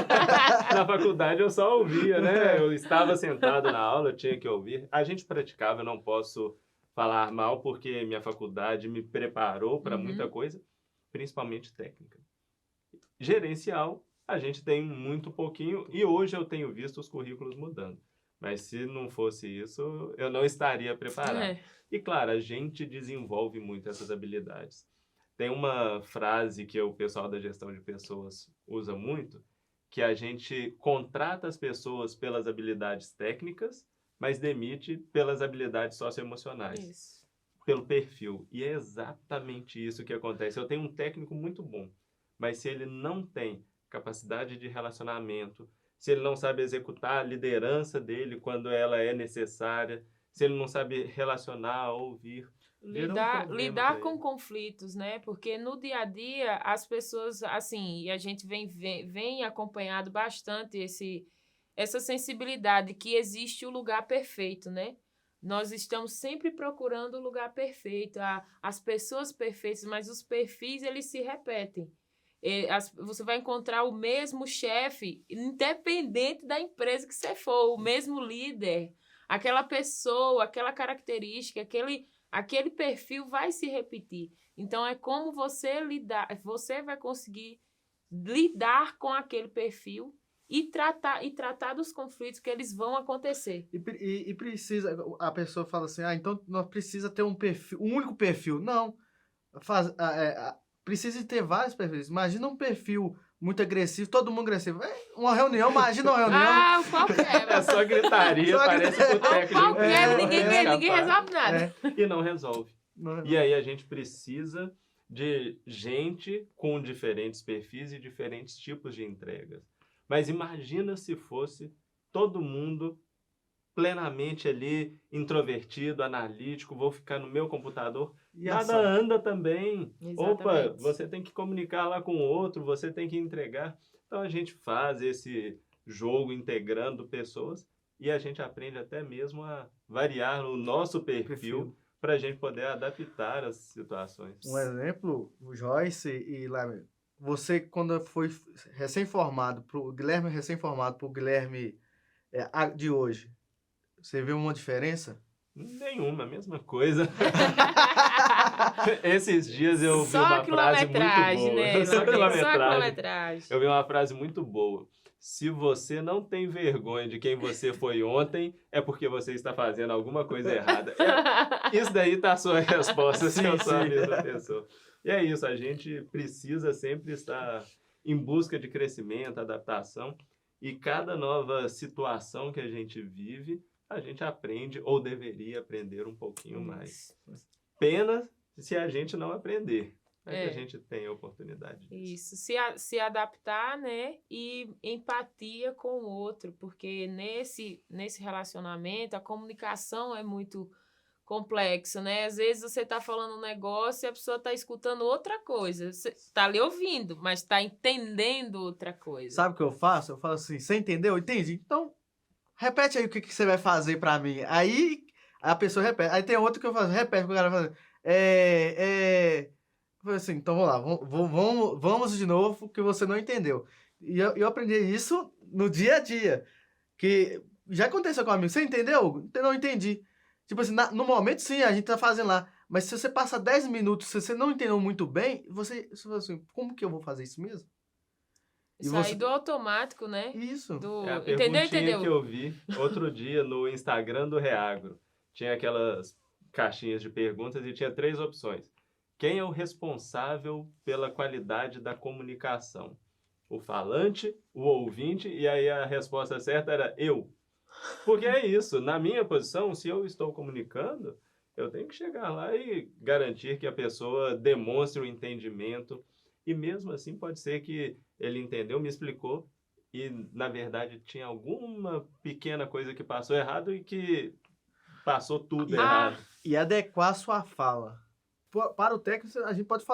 Na faculdade eu só ouvia, né? Eu estava sentado na aula, eu tinha que ouvir. A gente praticava, eu não posso falar mal, porque minha faculdade me preparou para muita coisa, principalmente técnica. Gerencial, a gente tem muito pouquinho, e hoje eu tenho visto os currículos mudando. Mas se não fosse isso, eu não estaria preparado. E claro, a gente desenvolve muito essas habilidades. Tem uma frase que o pessoal da gestão de pessoas usa muito, que a gente contrata as pessoas pelas habilidades técnicas, mas demite pelas habilidades socioemocionais. Isso. Pelo perfil. E é exatamente isso que acontece. Eu tenho um técnico muito bom, mas se ele não tem capacidade de relacionamento, se ele não sabe executar a liderança dele quando ela é necessária, se ele não sabe relacionar, ouvir. Lidar com conflitos, né? Porque no dia a dia as pessoas, assim, e a gente vem acompanhado bastante essa sensibilidade que existe o lugar perfeito, né? Nós estamos sempre procurando o lugar perfeito, as pessoas perfeitas, mas os perfis eles se repetem. Você vai encontrar o mesmo chefe, independente da empresa que você for, o mesmo líder, aquela pessoa, aquela característica, aquele perfil vai se repetir. Então, é como você vai conseguir lidar com aquele perfil e tratar dos conflitos que eles vão acontecer. E precisa, a pessoa fala assim, então nós precisa ter um perfil, um único perfil. Não, precisa ter vários perfis. Imagina um perfil muito agressivo, todo mundo agressivo. Uma reunião, imagina uma reunião. Qualquer. É só gritaria, parece que o técnico... Qualquer, ninguém resolve nada. E não resolve. Não. E aí a gente precisa de gente com diferentes perfis e diferentes tipos de entregas. Mas imagina se fosse todo mundo plenamente ali, introvertido, analítico, vou ficar no meu computador. E nada anda também. Exatamente. Opa, você tem que comunicar lá com o outro, você tem que entregar. Então a gente faz esse jogo integrando pessoas e a gente aprende até mesmo a variar o nosso perfil para a gente poder adaptar as situações. Um exemplo, o Joyce e Lamer, você quando foi recém-formado, para o Guilherme de hoje, você viu uma diferença? Nenhuma, a mesma coisa. Esses dias eu vi Só uma frase muito boa. né? Só Só quilometragem. Eu vi uma frase muito boa. Se você não tem vergonha de quem você foi ontem, é porque você está fazendo alguma coisa errada. Isso daí tá a sua resposta, se eu sou a mesma pessoa. E é isso, a gente precisa sempre estar em busca de crescimento, adaptação, e cada nova situação que a gente vive, a gente aprende ou deveria aprender um pouquinho mais. Pena se a gente não aprender. Mas a gente tem a oportunidade disso. Isso, se adaptar, né? E empatia com o outro, porque nesse relacionamento a comunicação é muito complexa, né? Às vezes você tá falando um negócio e a pessoa tá escutando outra coisa. Você tá ali ouvindo, mas tá entendendo outra coisa. Sabe o que eu faço? Eu falo assim, você entendeu? Entendi? Então, repete aí o que você vai fazer pra mim. Aí a pessoa repete. Aí tem outro que eu faço, repete o que o cara vai fazer. Eu falei assim, então vamos de novo, que você não entendeu. E eu aprendi isso no dia a dia. Que já aconteceu comigo. Você entendeu? Não entendi. Tipo assim, no momento sim, a gente tá fazendo lá. Mas se você passa 10 minutos, se você não entendeu muito bem, você fala assim, como que eu vou fazer isso mesmo? Sair do automático, né? Isso. É a perguntinha que eu vi outro dia no Instagram do Reagro. Tinha aquelas caixinhas de perguntas e tinha 3 opções. Quem é o responsável pela qualidade da comunicação? O falante, o ouvinte, e aí a resposta certa era eu. Porque é isso, na minha posição, se eu estou comunicando, eu tenho que chegar lá e garantir que a pessoa demonstre o entendimento. E mesmo assim pode ser que ele entendeu, me explicou, e na verdade tinha alguma pequena coisa que passou errado e que passou tudo errado. E adequar a sua fala. Para o técnico, a gente pode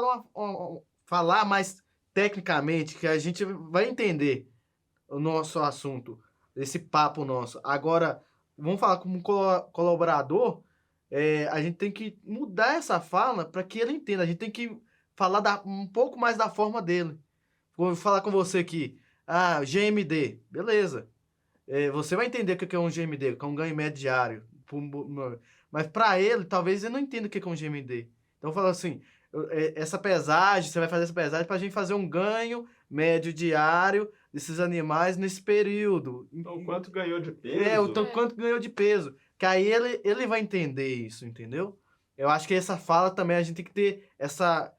falar mais tecnicamente, que a gente vai entender o nosso assunto, esse papo nosso. Agora, vamos falar como colaborador, a gente tem que mudar essa fala para que ele entenda. A gente tem que falar um pouco mais da forma dele. Vou falar com você aqui. GMD, beleza. Você vai entender o que é um GMD, que é um ganho médio diário. Mas para ele, talvez ele não entenda o que é um GMD. Então, fala assim, essa pesagem, você vai fazer essa pesagem para a gente fazer um ganho médio diário desses animais nesse período. Então, quanto ganhou de peso? Quanto ganhou de peso. Que aí ele vai entender isso, entendeu? Eu acho que essa fala também, a gente tem que ter essa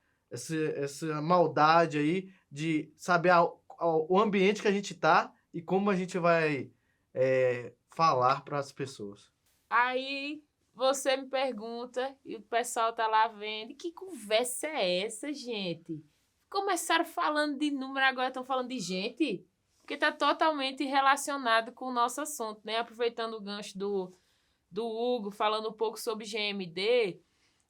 maldade aí de saber o ambiente que a gente tá e como a gente vai falar para as pessoas. Aí você me pergunta e o pessoal tá lá vendo. Que conversa é essa, gente? Começaram falando de número, agora estão falando de gente? Porque tá totalmente relacionado com o nosso assunto, né? Aproveitando o gancho do Hugo, falando um pouco sobre GMD,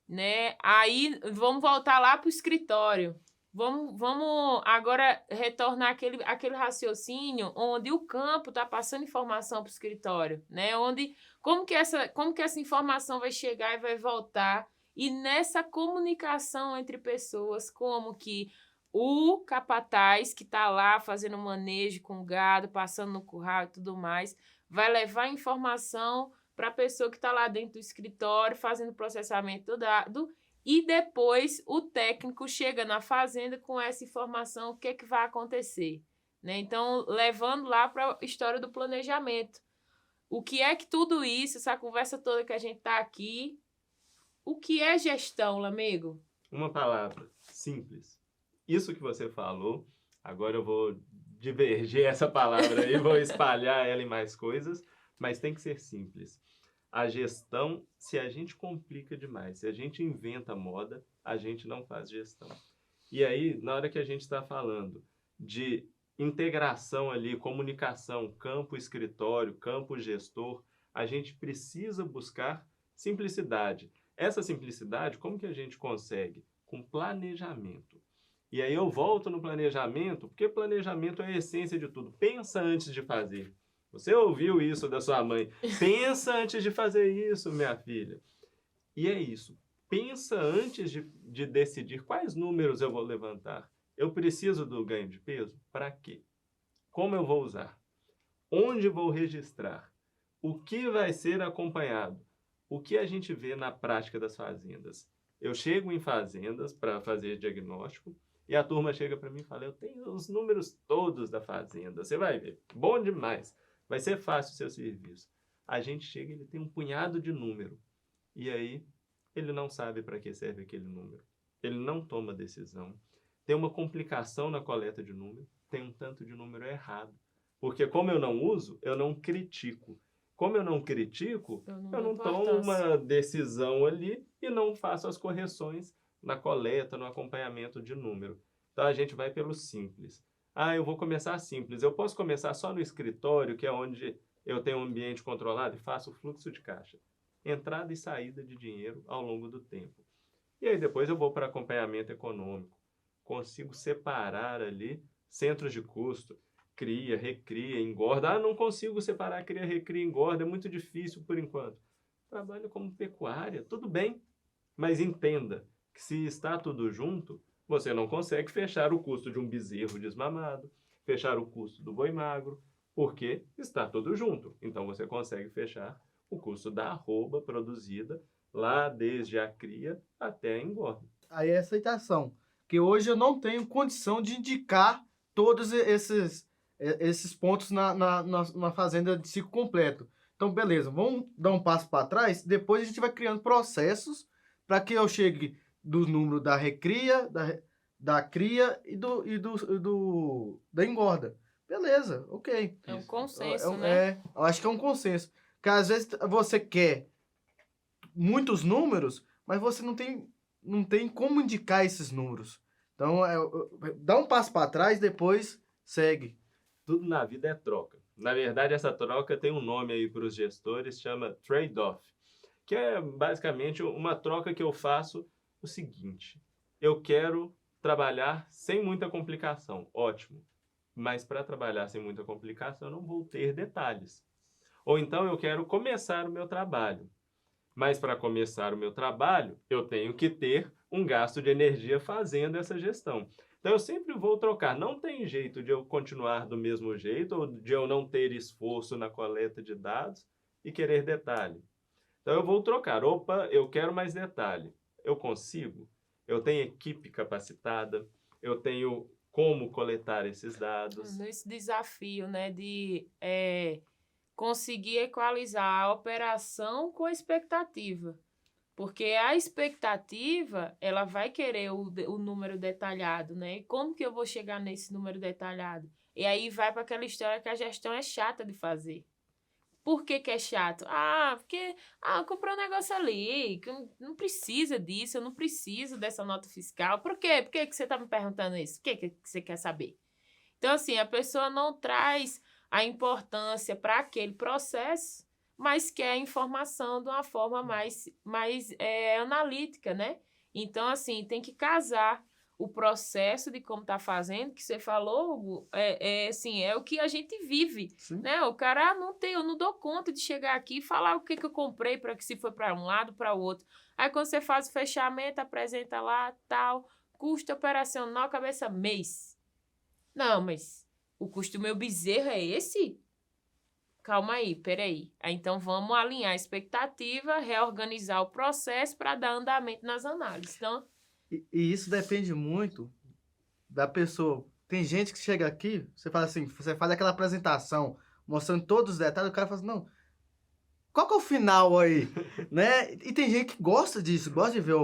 né? Aí vamos voltar lá pro escritório. Vamos agora retornar aquele raciocínio onde o campo está passando informação para o escritório, né? Como que essa informação vai chegar e vai voltar? E nessa comunicação entre pessoas, como que o capataz que está lá fazendo manejo com o gado, passando no curral e tudo mais, vai levar informação para a pessoa que está lá dentro do escritório fazendo o processamento do dado, e depois o técnico chega na fazenda com essa informação, o que é que vai acontecer, né? Então, levando lá para a história do planejamento. O que é que tudo isso, essa conversa toda que a gente está aqui, o que é gestão, Lamego? Uma palavra, simples. Isso que você falou, agora eu vou divergir essa palavra aí, vou espalhar ela em mais coisas, mas tem que ser simples. A gestão, se a gente complica demais, se a gente inventa moda, a gente não faz gestão. E aí, na hora que a gente está falando de integração ali, comunicação, campo escritório, campo gestor, a gente precisa buscar simplicidade. Essa simplicidade, como que a gente consegue? Com planejamento. E aí eu volto no planejamento, porque planejamento é a essência de tudo. Pensa antes de fazer. Você ouviu isso da sua mãe. Pensa antes de fazer isso, minha filha. E é isso. Pensa antes de decidir quais números eu vou levantar. Eu preciso do ganho de peso? Para quê? Como eu vou usar? Onde vou registrar? O que vai ser acompanhado? O que a gente vê na prática das fazendas? Eu chego em fazendas para fazer diagnóstico e a turma chega para mim e fala, eu tenho os números todos da fazenda, você vai ver, bom demais, vai ser fácil o seu serviço. A gente chega e ele tem um punhado de número e aí ele não sabe para que serve aquele número, ele não toma decisão, tem uma complicação na coleta de número, tem um tanto de número errado, porque como eu não uso, eu não critico. Como eu não critico, eu não tomo uma decisão ali e não faço as correções na coleta, no acompanhamento de número. Então, a gente vai pelo simples. Ah, eu vou começar simples. Eu posso começar só no escritório, que é onde eu tenho um ambiente controlado e faço o fluxo de caixa. Entrada e saída de dinheiro ao longo do tempo. E aí, depois eu vou para acompanhamento econômico. Consigo separar ali centros de custo. Cria, recria, engorda. Ah, não consigo separar cria, recria, engorda. É muito difícil por enquanto. Trabalho como pecuária, tudo bem. Mas entenda que se está tudo junto, você não consegue fechar o custo de um bezerro desmamado, fechar o custo do boi magro, porque está tudo junto. Então você consegue fechar o custo da arroba produzida lá desde a cria até a engorda. Aí é aceitação. Porque hoje eu não tenho condição de indicar todos esses pontos na fazenda de ciclo completo. Então, beleza, vamos dar um passo para trás, depois a gente vai criando processos para que eu chegue do número da recria, da cria e da engorda. Beleza, ok. É um consenso, né? Eu acho que é um consenso. Porque às vezes você quer muitos números, mas você não tem como indicar esses números. Então, dá um passo para trás, depois segue. Tudo na vida é troca. Na verdade, essa troca tem um nome aí para os gestores, chama trade-off, que é basicamente uma troca que eu faço o seguinte: eu quero trabalhar sem muita complicação, ótimo, mas para trabalhar sem muita complicação eu não vou ter detalhes. Ou então eu quero começar o meu trabalho, mas para começar o meu trabalho eu tenho que ter um gasto de energia fazendo essa gestão. Então eu sempre vou trocar, não tem jeito de eu continuar do mesmo jeito ou de eu não ter esforço na coleta de dados e querer detalhe. Então eu vou trocar, opa, eu quero mais detalhe. Eu consigo? Eu tenho equipe capacitada? Eu tenho como coletar esses dados? Esse desafio, né, de conseguir equalizar a operação com a expectativa. Porque a expectativa, ela vai querer o número detalhado, né? E como que eu vou chegar nesse número detalhado? E aí vai para aquela história que a gestão é chata de fazer. Por que é chato? Porque eu comprei um negócio ali, que não precisa disso, eu não preciso dessa nota fiscal. Por quê? Por que você está me perguntando isso? O que você quer saber? Então, assim, a pessoa não traz a importância para aquele processo, mas quer a informação de uma forma mais analítica, né? Então, assim, tem que casar o processo de como tá fazendo, que você falou, Hugo, assim, é o que a gente vive, né? O cara, eu não dou conta de chegar aqui e falar o que eu comprei, para que se foi para um lado, para o outro. Aí, quando você faz o fechamento, apresenta lá, tal, custo operacional, cabeça mês. Não, mas o custo do meu bezerro é esse? calma aí, peraí. Aí, então, vamos alinhar a expectativa, reorganizar o processo para dar andamento nas análises. Então, E isso depende muito da pessoa. Tem gente que chega aqui, você fala assim, você faz aquela apresentação mostrando todos os detalhes, o cara fala assim, não, qual que é o final aí? Né? E tem gente que gosta disso, gosta de ver,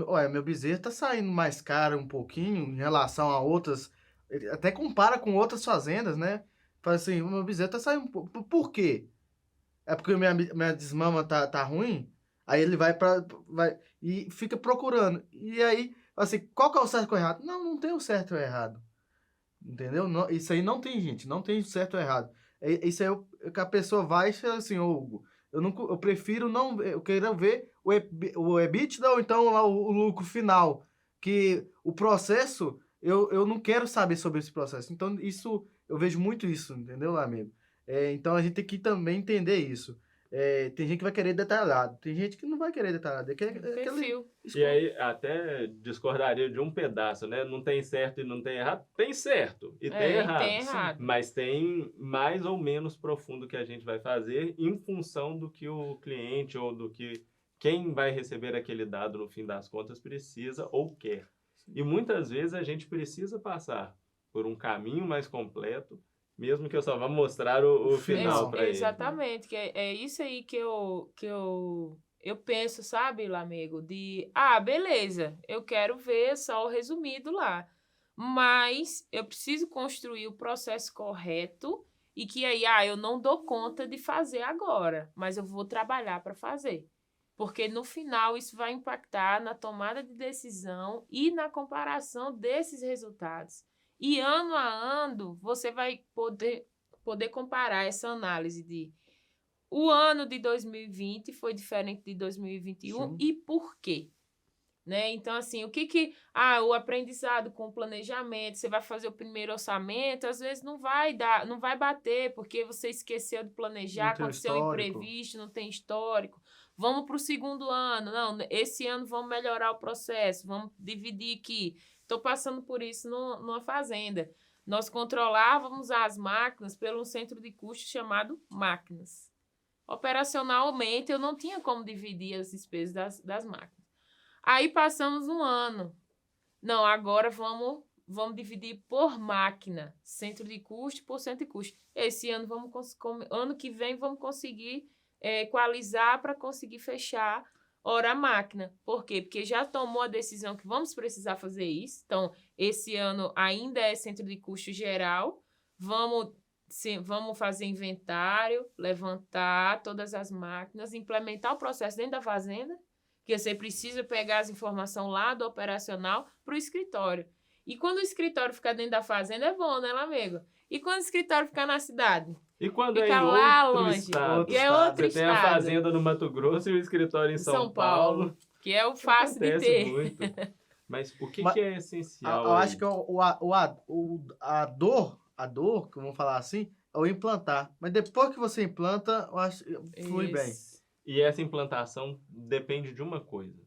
olha, meu bezerro tá saindo mais caro um pouquinho em relação a outras, ele até compara com outras fazendas, né? Fala assim, o meu bezerro tá saindo, por quê? É porque minha desmama tá ruim? Aí ele vai e fica procurando. E aí, assim, qual que é o certo e o errado? Não, não tem o certo e o errado. Entendeu? Não, isso aí não tem, gente. Não tem certo ou errado. Isso aí é o que a pessoa vai e fala assim, ô, Hugo, eu prefiro não ver, eu quero ver o EBITDA ou então lá o lucro final. Que o processo, eu não quero saber sobre esse processo. Então, isso, eu vejo muito isso, entendeu, amigo? Então, a gente tem que também entender isso. Tem gente que vai querer detalhado, tem gente que não vai querer detalhado. perfil. E aí, até discordaria de um pedaço, né? Não tem certo e não tem errado. Tem certo e tem errado. Tem errado. Mas tem mais ou menos profundo que a gente vai fazer em função do que o cliente ou do que quem vai receber aquele dado no fim das contas precisa ou quer. E muitas vezes a gente precisa passar por um caminho mais completo, mesmo que eu só vá mostrar o final para ele. Exatamente, que é isso aí que eu penso, sabe, Lamego, beleza, eu quero ver só o resumido lá, mas eu preciso construir o processo correto e que aí, eu não dou conta de fazer agora, mas eu vou trabalhar para fazer. Porque no final isso vai impactar na tomada de decisão e na comparação desses resultados. E ano a ano você vai poder comparar essa análise de o ano de 2020 foi diferente de 2021 e por quê? Né? Então, assim, o aprendizado com o planejamento, você vai fazer o primeiro orçamento, às vezes não vai bater, porque você esqueceu de planejar, aconteceu um imprevisto, não tem histórico. Vamos para o segundo ano, não, esse ano vamos melhorar o processo, vamos dividir aqui. Estou passando por isso numa fazenda. Nós controlávamos as máquinas pelo centro de custos chamado máquinas. Operacionalmente, eu não tinha como dividir as despesas das máquinas. Aí passamos um ano. Não, agora vamos dividir por máquina, centro de custo por centro de custo. Esse ano ano que vem vamos conseguir equalizar para conseguir fechar a máquina. Por quê? Porque já tomou a decisão que vamos precisar fazer isso. Então, esse ano ainda é centro de custo geral. Vamos fazer inventário, levantar todas as máquinas, implementar o processo dentro da fazenda, que você precisa pegar as informações lá do operacional para o escritório. E quando o escritório ficar dentro da fazenda, é bom, né, amigo? E quando o escritório ficar na cidade? E quando fica é em lá outro longe. estado? E é outro Você estado. tem a fazenda no Mato Grosso e o escritório em São Paulo. Que é o fácil de ter. Muito. Mas o que é essencial? Eu acho que a dor, que vamos falar assim, é o implantar. Mas depois que você implanta, eu acho que flui bem. E essa implantação depende de uma coisa: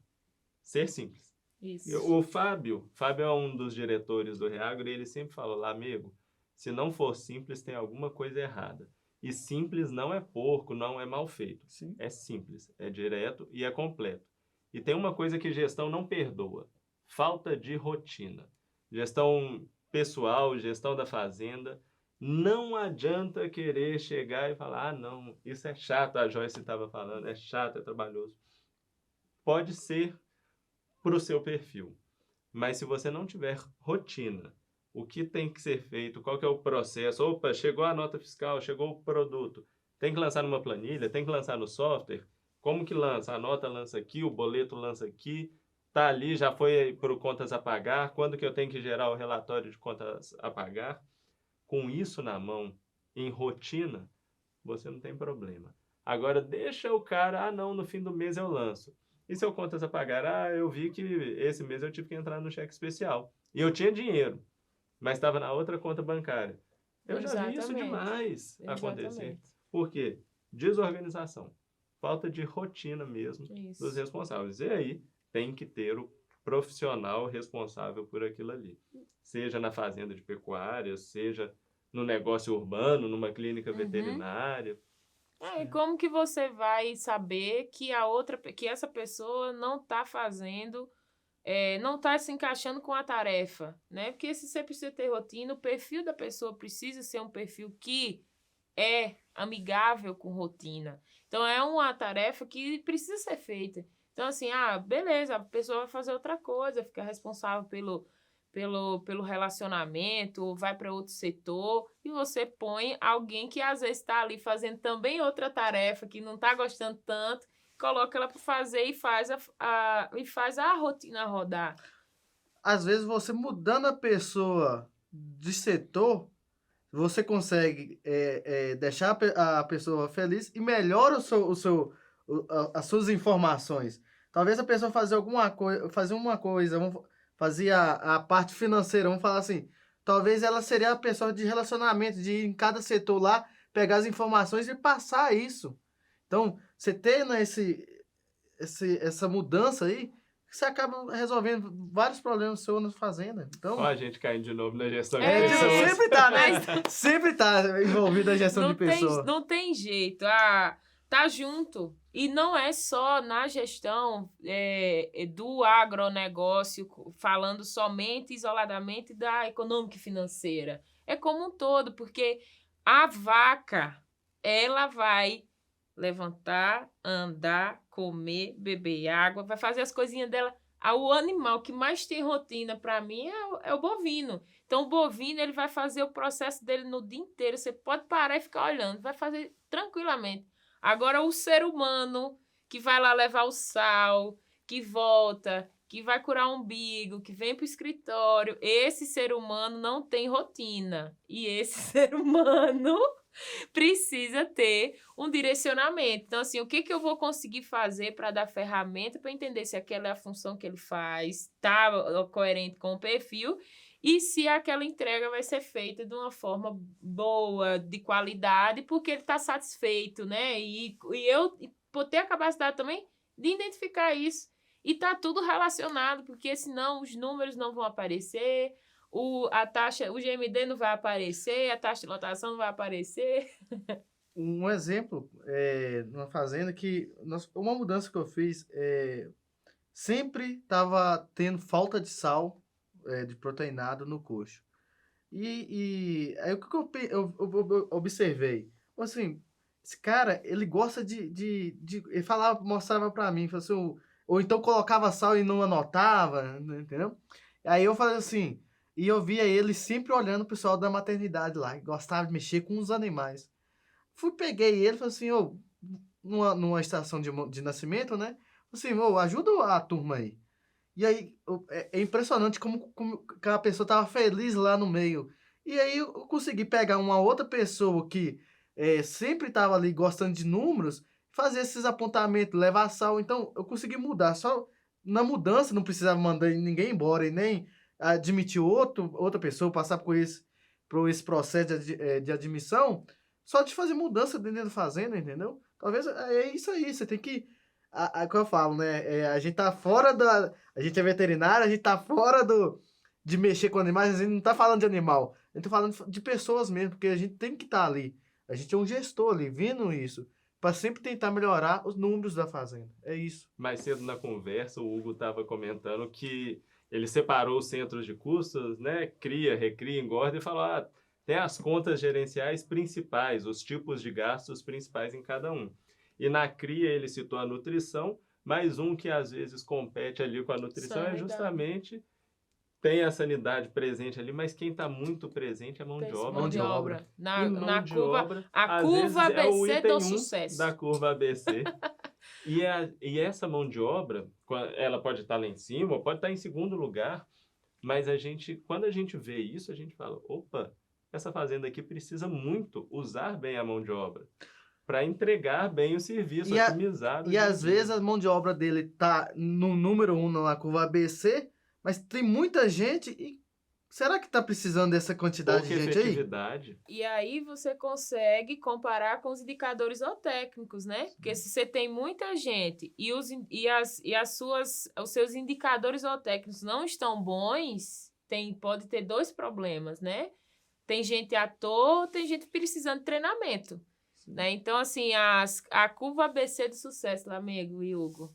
ser simples. Isso. O Fábio é um dos diretores do Reagro e ele sempre fala lá, amigo, se não for simples, tem alguma coisa errada. E simples não é porco, não é mal feito. Sim. É simples, é direto e é completo. E tem uma coisa que gestão não perdoa: falta de rotina. Gestão pessoal, gestão da fazenda. Não adianta querer chegar e falar, não, isso é chato, a Joyce estava falando, é chato, é trabalhoso. Pode ser para o seu perfil, mas se você não tiver rotina, o que tem que ser feito, qual que é o processo, opa, chegou a nota fiscal, chegou o produto, tem que lançar numa planilha, tem que lançar no software, como que lança? A nota lança aqui, o boleto lança aqui, tá ali, já foi para o contas a pagar, quando que eu tenho que gerar o relatório de contas a pagar? Com isso na mão, em rotina, você não tem problema. Agora, deixa o cara, não, no fim do mês eu lanço. E se eu contas a pagar? Eu vi que esse mês eu tive que entrar no cheque especial. E eu tinha dinheiro, mas estava na outra conta bancária. Eu já vi isso demais acontecer. Por quê? Desorganização. Falta de rotina mesmo dos responsáveis. E aí, tem que ter o profissional responsável por aquilo ali. Seja na fazenda de pecuária, seja no negócio urbano, numa clínica veterinária. E como que você vai saber que que essa pessoa não está fazendo, não está se encaixando com a tarefa, né? Porque se você precisa ter rotina, o perfil da pessoa precisa ser um perfil que é amigável com rotina. Então, é uma tarefa que precisa ser feita. Então, assim, beleza, a pessoa vai fazer outra coisa, fica responsável pelo relacionamento, ou vai para outro setor, e você põe alguém que às vezes está ali fazendo também outra tarefa, que não está gostando tanto, coloca ela para fazer e faz a rotina rodar. Às vezes, você mudando a pessoa de setor, você consegue deixar a pessoa feliz e melhora as suas informações. Talvez a pessoa fazer uma coisa, fazia a parte financeira, vamos falar assim, talvez ela seria a pessoa de relacionamento, de ir em cada setor lá, pegar as informações e passar isso. Então, você tendo essa mudança aí, você acaba resolvendo vários problemas seus na fazenda. Então, Ó, a gente caindo de novo na gestão de É, pessoas. sempre tá, né? Sempre tá envolvido a gestão de pessoas. Não tem jeito. Tá junto. E não é só na gestão do agronegócio, falando somente, isoladamente da econômica e financeira. É como um todo, porque a vaca, ela vai levantar, andar, comer, beber água, vai fazer as coisinhas dela. O animal que mais tem rotina, para mim, é o bovino. Então, o bovino, ele vai fazer o processo dele no dia inteiro. Você pode parar e ficar olhando, vai fazer tranquilamente. Agora, o ser humano, que vai lá levar o sal, que volta, que vai curar o umbigo, que vem para o escritório, esse ser humano não tem rotina. E esse ser humano precisa ter um direcionamento. Então, assim, o que eu vou conseguir fazer para dar ferramenta para entender se aquela é a função que ele faz, está coerente com o perfil, e se aquela entrega vai ser feita de uma forma boa, de qualidade, porque ele está satisfeito, né? E eu vou ter a capacidade também de identificar isso. E está tudo relacionado, porque senão os números não vão aparecer, o GMD não vai aparecer, a taxa de lotação não vai aparecer. Um exemplo, numa fazenda uma mudança que eu fiz, sempre estava tendo falta de sal, de proteinado no coxo. E aí o que eu observei? Assim, esse cara, ele gosta ele mostrava pra mim, falava assim, ou então colocava sal e não anotava, entendeu? Aí eu falei assim, e eu via ele sempre olhando o pessoal da maternidade lá, que gostava de mexer com os animais. Peguei ele e falei assim, numa estação de nascimento, né? Falei assim, ajuda a turma aí. E aí, é impressionante como que a pessoa tava feliz lá no meio. E aí eu consegui pegar uma outra pessoa que sempre tava ali gostando de números, fazer esses apontamentos, levar sal. Então, eu consegui mudar. Só na mudança, não precisava mandar ninguém embora e nem admitir outra pessoa, passar por esse processo de admissão, só de fazer mudança dentro da fazenda, entendeu? Talvez é isso aí, você tem que... que eu falo, né? A gente tá fora da... A gente é veterinário, a gente tá fora de mexer com animais, a gente não tá falando de animal, a gente tá falando de pessoas mesmo, porque a gente tem que estar ali. A gente é um gestor ali, vendo isso, para sempre tentar melhorar os números da fazenda. É isso. Mais cedo na conversa, o Hugo estava comentando que ele separou os centros de custos, né? Cria, recria, engorda e falou, tem as contas gerenciais principais, os tipos de gastos principais em cada um. E na cria ele citou a nutrição, mas um que às vezes compete ali com a nutrição é justamente... Tem a sanidade presente ali, mas quem está muito presente é a mão de obra. Mão de obra. Na curva, obra, a curva ABC do sucesso. Da curva ABC. E essa mão de obra, ela pode estar lá em cima, ou pode estar em segundo lugar, mas quando a gente vê isso, a gente fala, opa, essa fazenda aqui precisa muito usar bem a mão de obra para entregar bem o serviço, otimizado. E às vezes a mão de obra dele está no número 1 na curva ABC, mas tem muita gente e será que está precisando dessa quantidade de gente aí? E aí você consegue comparar com os indicadores zootécnicos, né? Porque se você tem muita gente e os seus indicadores zootécnicos não estão bons, pode ter dois problemas, né? tem gente à toa, tem gente precisando de treinamento. Né? Então, assim, a curva ABC do sucesso, amigo e Hugo.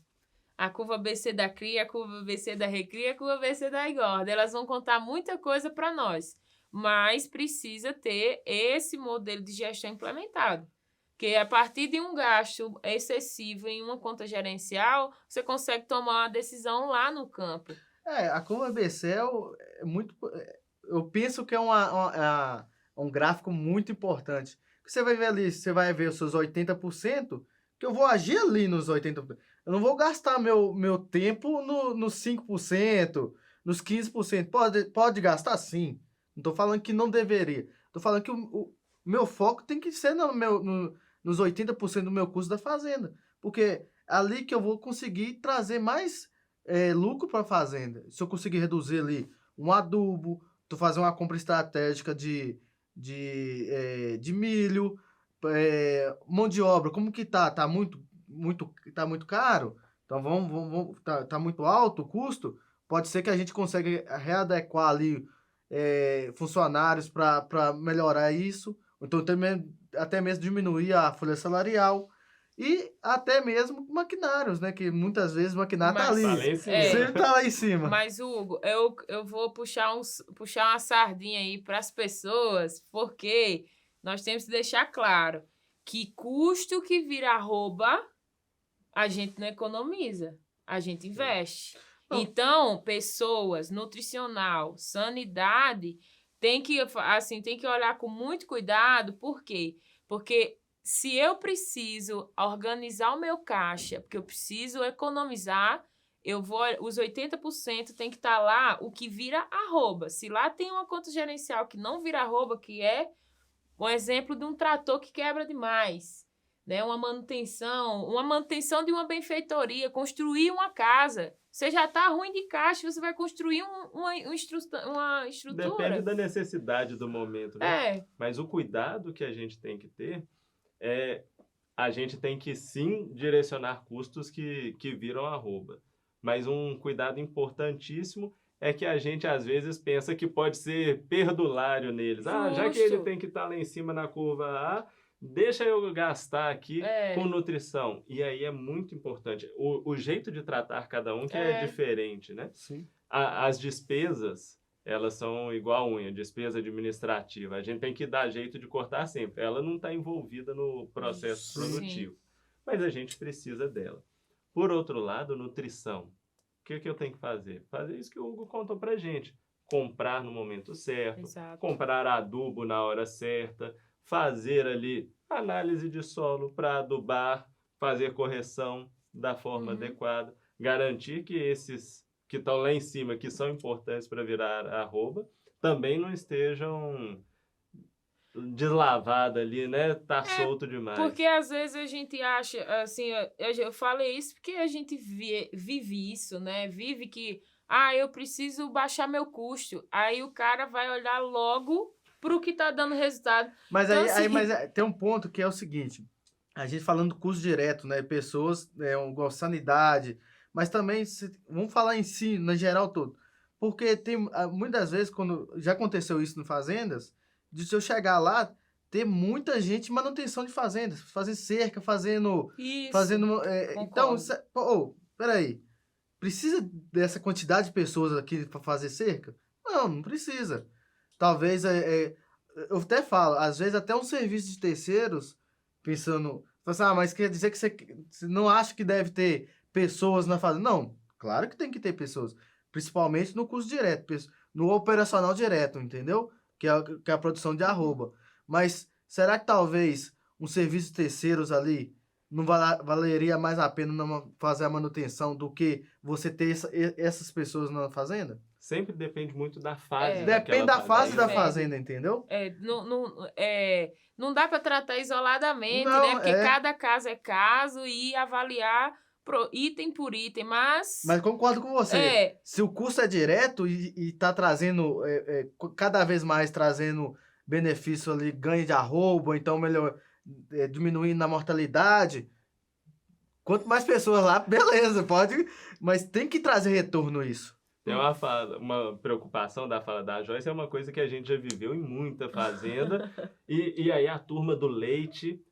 A curva ABC da cria, a curva ABC da recria, a curva ABC da engorda. Elas vão contar muita coisa para nós, mas precisa ter esse modelo de gestão implementado. Porque a partir de um gasto excessivo em uma conta gerencial, você consegue tomar uma decisão lá no campo. A curva ABC é muito... Eu penso que é um gráfico muito importante. Você vai ver ali, você vai ver os seus 80%, que eu vou agir ali nos 80%. Eu não vou gastar meu tempo nos 5%, nos 15%. Pode gastar, sim. Não estou falando que não deveria. Estou falando que o meu foco tem que ser nos 80% do meu custo da fazenda. Porque é ali que eu vou conseguir trazer mais lucro para a fazenda. Se eu conseguir reduzir ali um adubo, tu fazer uma compra estratégica de milho, mão de obra, como que tá? Tá muito caro? Então tá muito alto o custo? Pode ser que a gente consiga readequar ali funcionários para melhorar isso, então até mesmo diminuir a folha salarial e até mesmo maquinários, né? Que muitas vezes o maquinário tá ali. Tá lá em cima. Sempre tá lá em cima. Mas, Hugo, eu vou puxar uma sardinha aí para as pessoas, porque nós temos que deixar claro que custo que vira arroba, a gente não economiza, a gente investe. Então, pessoas, nutricional, sanidade, tem que olhar com muito cuidado. Por quê? Porque se eu preciso organizar o meu caixa, porque eu preciso economizar, os 80% tem que estar lá o que vira arroba. Se lá tem uma conta gerencial que não vira arroba, que é um exemplo de um trator que quebra demais, né? Uma manutenção de uma benfeitoria, construir uma casa. Você já está ruim de caixa, você vai construir uma estrutura. Depende da necessidade do momento, né? Mas o cuidado que a gente tem que ter a gente tem que sim direcionar custos que viram arroba. Mas um cuidado importantíssimo é que a gente às vezes pensa que pode ser perdulário neles. Já que ele tem que estar lá em cima na curva A, deixa eu gastar aqui com nutrição. E aí é muito importante. O jeito de tratar cada um que é diferente, né? Sim. As despesas, elas são igual a unha, despesa administrativa. A gente tem que dar jeito de cortar sempre. Ela não está envolvida no processo produtivo. Mas a gente precisa dela. Por outro lado, nutrição. O que eu tenho que fazer? Fazer isso que o Hugo contou pra gente. Comprar no momento certo, comprar adubo na hora certa, fazer ali análise de solo para adubar, fazer correção da forma adequada, garantir que esses que estão lá em cima, que são importantes para virar arroba, também não estejam deslavados ali, né? Tá solto demais. Porque às vezes a gente acha, assim, eu falei isso porque a gente vive isso, né? Vive que, eu preciso baixar meu custo. Aí o cara vai olhar logo pro que tá dando resultado. Mas então, tem um ponto que é o seguinte, a gente falando do custo direto, né? Pessoas, igual sanidade, mas também, vamos falar em si, na geral todo. Porque tem, muitas vezes, quando já aconteceu isso em fazendas, de se eu chegar lá, ter muita gente em manutenção de fazendas, fazer cerca, fazendo... Isso, então, peraí, precisa dessa quantidade de pessoas aqui para fazer cerca? Não precisa. Talvez, eu até falo, às vezes até um serviço de terceiros, pensando, mas quer dizer que você não acha que deve ter pessoas na fazenda? Não, claro que tem que ter pessoas, principalmente no custo direto, no operacional direto, entendeu? Que é a produção de arroba. Mas será que talvez um serviço de terceiros ali não valeria mais a pena fazer a manutenção do que você ter essas pessoas na fazenda? Sempre depende muito da fase. Depende da fase da fazenda, entendeu? Não dá para tratar isoladamente, né? Porque cada caso é caso e avaliar item por item, mas concordo com você. Se o custo é direto e tá trazendo, cada vez mais trazendo benefício ali, ganho de arroba, então diminuindo na mortalidade, quanto mais pessoas lá, beleza, pode, mas tem que trazer retorno isso. Tem uma preocupação da fala da Joyce, é uma coisa que a gente já viveu em muita fazenda. E aí a turma do leite,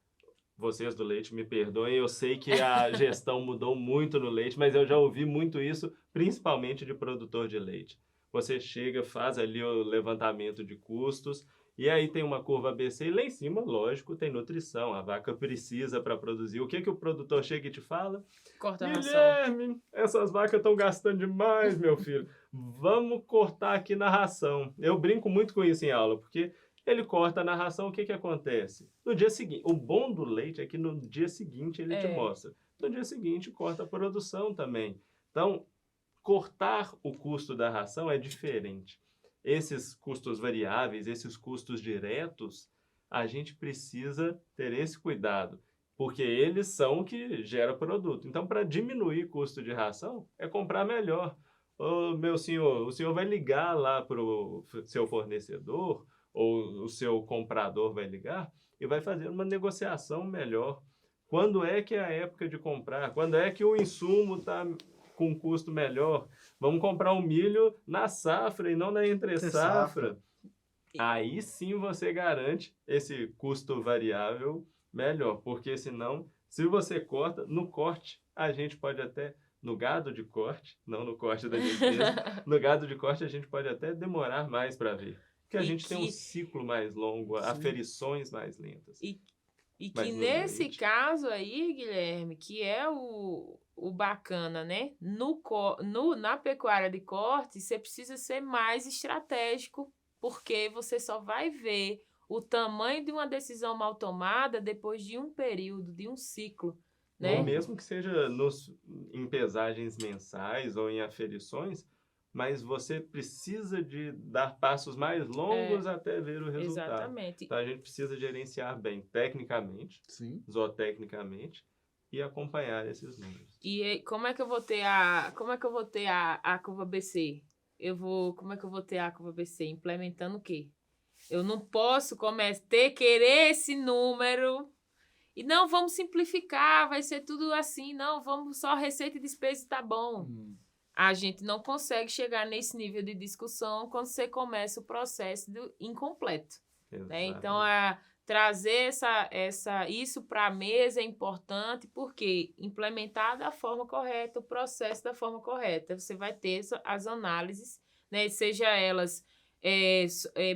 vocês do leite me perdoem, eu sei que a gestão mudou muito no leite, mas eu já ouvi muito isso, principalmente de produtor de leite. Você chega, faz ali o levantamento de custos, e aí tem uma curva ABC, e lá em cima, lógico, tem nutrição. A vaca precisa para produzir. O que o produtor chega e te fala? Corta a ração. Guilherme, essas vacas estão gastando demais, meu filho. Vamos cortar aqui na ração. Eu brinco muito com isso em aula, porque ele corta na ração, o que acontece? No dia seguinte, o bom do leite é que no dia seguinte ele te mostra. No dia seguinte, corta a produção também. Então, cortar o custo da ração é diferente. Esses custos variáveis, esses custos diretos, a gente precisa ter esse cuidado, porque eles são o que gera produto. Então, para diminuir custo de ração, é comprar melhor. Ô, meu senhor, o senhor vai ligar lá para o seu fornecedor, ou o seu comprador vai ligar, e vai fazer uma negociação melhor. Quando é que é a época de comprar? Quando é que o insumo está com custo melhor? Vamos comprar um milho na safra e não na entre-safra. Aí sim você garante esse custo variável melhor, porque senão, se você corta, no corte, a gente pode até, no gado de corte, não no corte da gente mesmo, no gado de corte a gente pode até demorar mais para ver, porque a gente tem um ciclo mais longo, aferições mais lentas. E que nesse caso aí, Guilherme, que é o bacana, né? Na pecuária de corte, você precisa ser mais estratégico, porque você só vai ver o tamanho de uma decisão mal tomada depois de um período, de um ciclo, né? Ou mesmo que seja em pesagens mensais ou em aferições, mas você precisa de dar passos mais longos até ver o resultado. Exatamente. Então a gente precisa gerenciar bem tecnicamente, zootecnicamente, e acompanhar esses números. E como é que eu vou ter a curva BC? Como é que eu vou ter a curva BC? Implementando o quê? Eu não posso querer esse número e não, vamos simplificar, vai ser tudo assim, não, vamos só receita e despesa e tá bom. A gente não consegue chegar nesse nível de discussão quando você começa o processo do incompleto. Né? Então, trazer isso para a mesa é importante, porque implementar da forma correta, o processo da forma correta, você vai ter as análises, né? Seja elas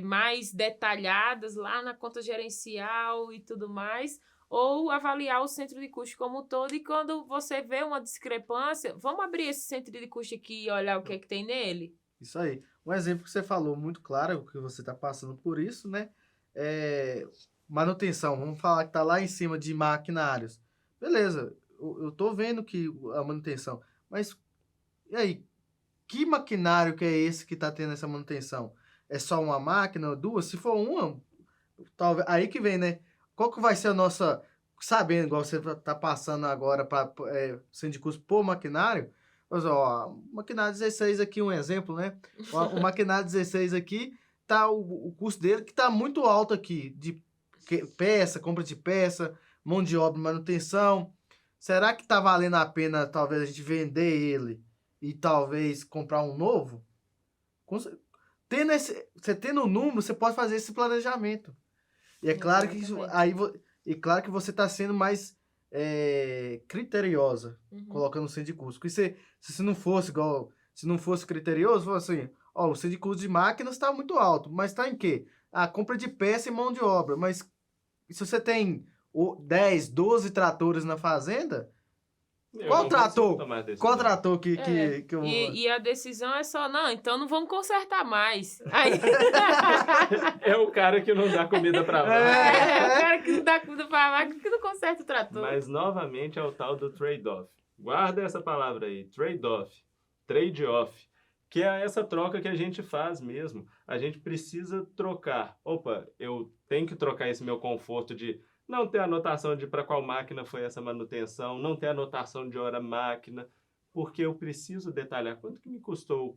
mais detalhadas lá na conta gerencial e tudo mais, ou avaliar o centro de custo como um todo, e quando você vê uma discrepância, vamos abrir esse centro de custo aqui e olhar o que é que tem nele? Isso aí. Um exemplo que você falou muito claro, que você está passando por isso, né? Manutenção, vamos falar que está lá em cima de maquinários. Beleza, eu estou vendo que a manutenção, mas e aí? Que maquinário que é esse que está tendo essa manutenção? É só uma máquina, duas? Se for uma, talvez, aí que vem, né? Qual que vai ser a nossa... Sabendo, igual você está passando agora para centro de custo por maquinário, mas, ó, o maquinário 16 aqui, um exemplo, né? O maquinário 16 aqui, tá o custo dele que está muito alto aqui, de peça, compra de peça, mão de obra, manutenção. Será que está valendo a pena, talvez, a gente vender ele e talvez comprar um novo? Você tendo um número, você pode fazer esse planejamento. E é claro que claro que você está sendo mais criteriosa, colocando o centro de custo. Porque se não fosse igual, se não fosse criterioso, fosse assim, ó, o centro de custo de máquinas está muito alto, mas está em quê? A compra de peça e mão de obra. Mas se você tem 10, 12 tratores na fazenda, qual trator que eu vou... E a decisão é só, não, então não vamos consertar mais. Aí... É o cara que não dá comida para vaca. O cara que não dá comida para vaca que não conserta o trator. Mas, novamente, é o tal do trade-off. Guarda essa palavra aí, trade-off. Trade-off. Que é essa troca que a gente faz mesmo. A gente precisa trocar. Opa, eu tenho que trocar esse meu conforto de... não ter anotação de para qual máquina foi essa manutenção, não ter anotação de hora máquina, porque eu preciso detalhar quanto que me custou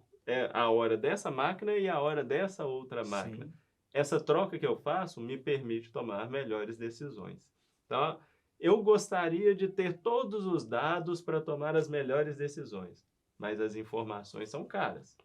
a hora dessa máquina e a hora dessa outra máquina. Sim. Essa troca que eu faço me permite tomar melhores decisões. Então, eu gostaria de ter todos os dados para tomar as melhores decisões, mas as informações são caras.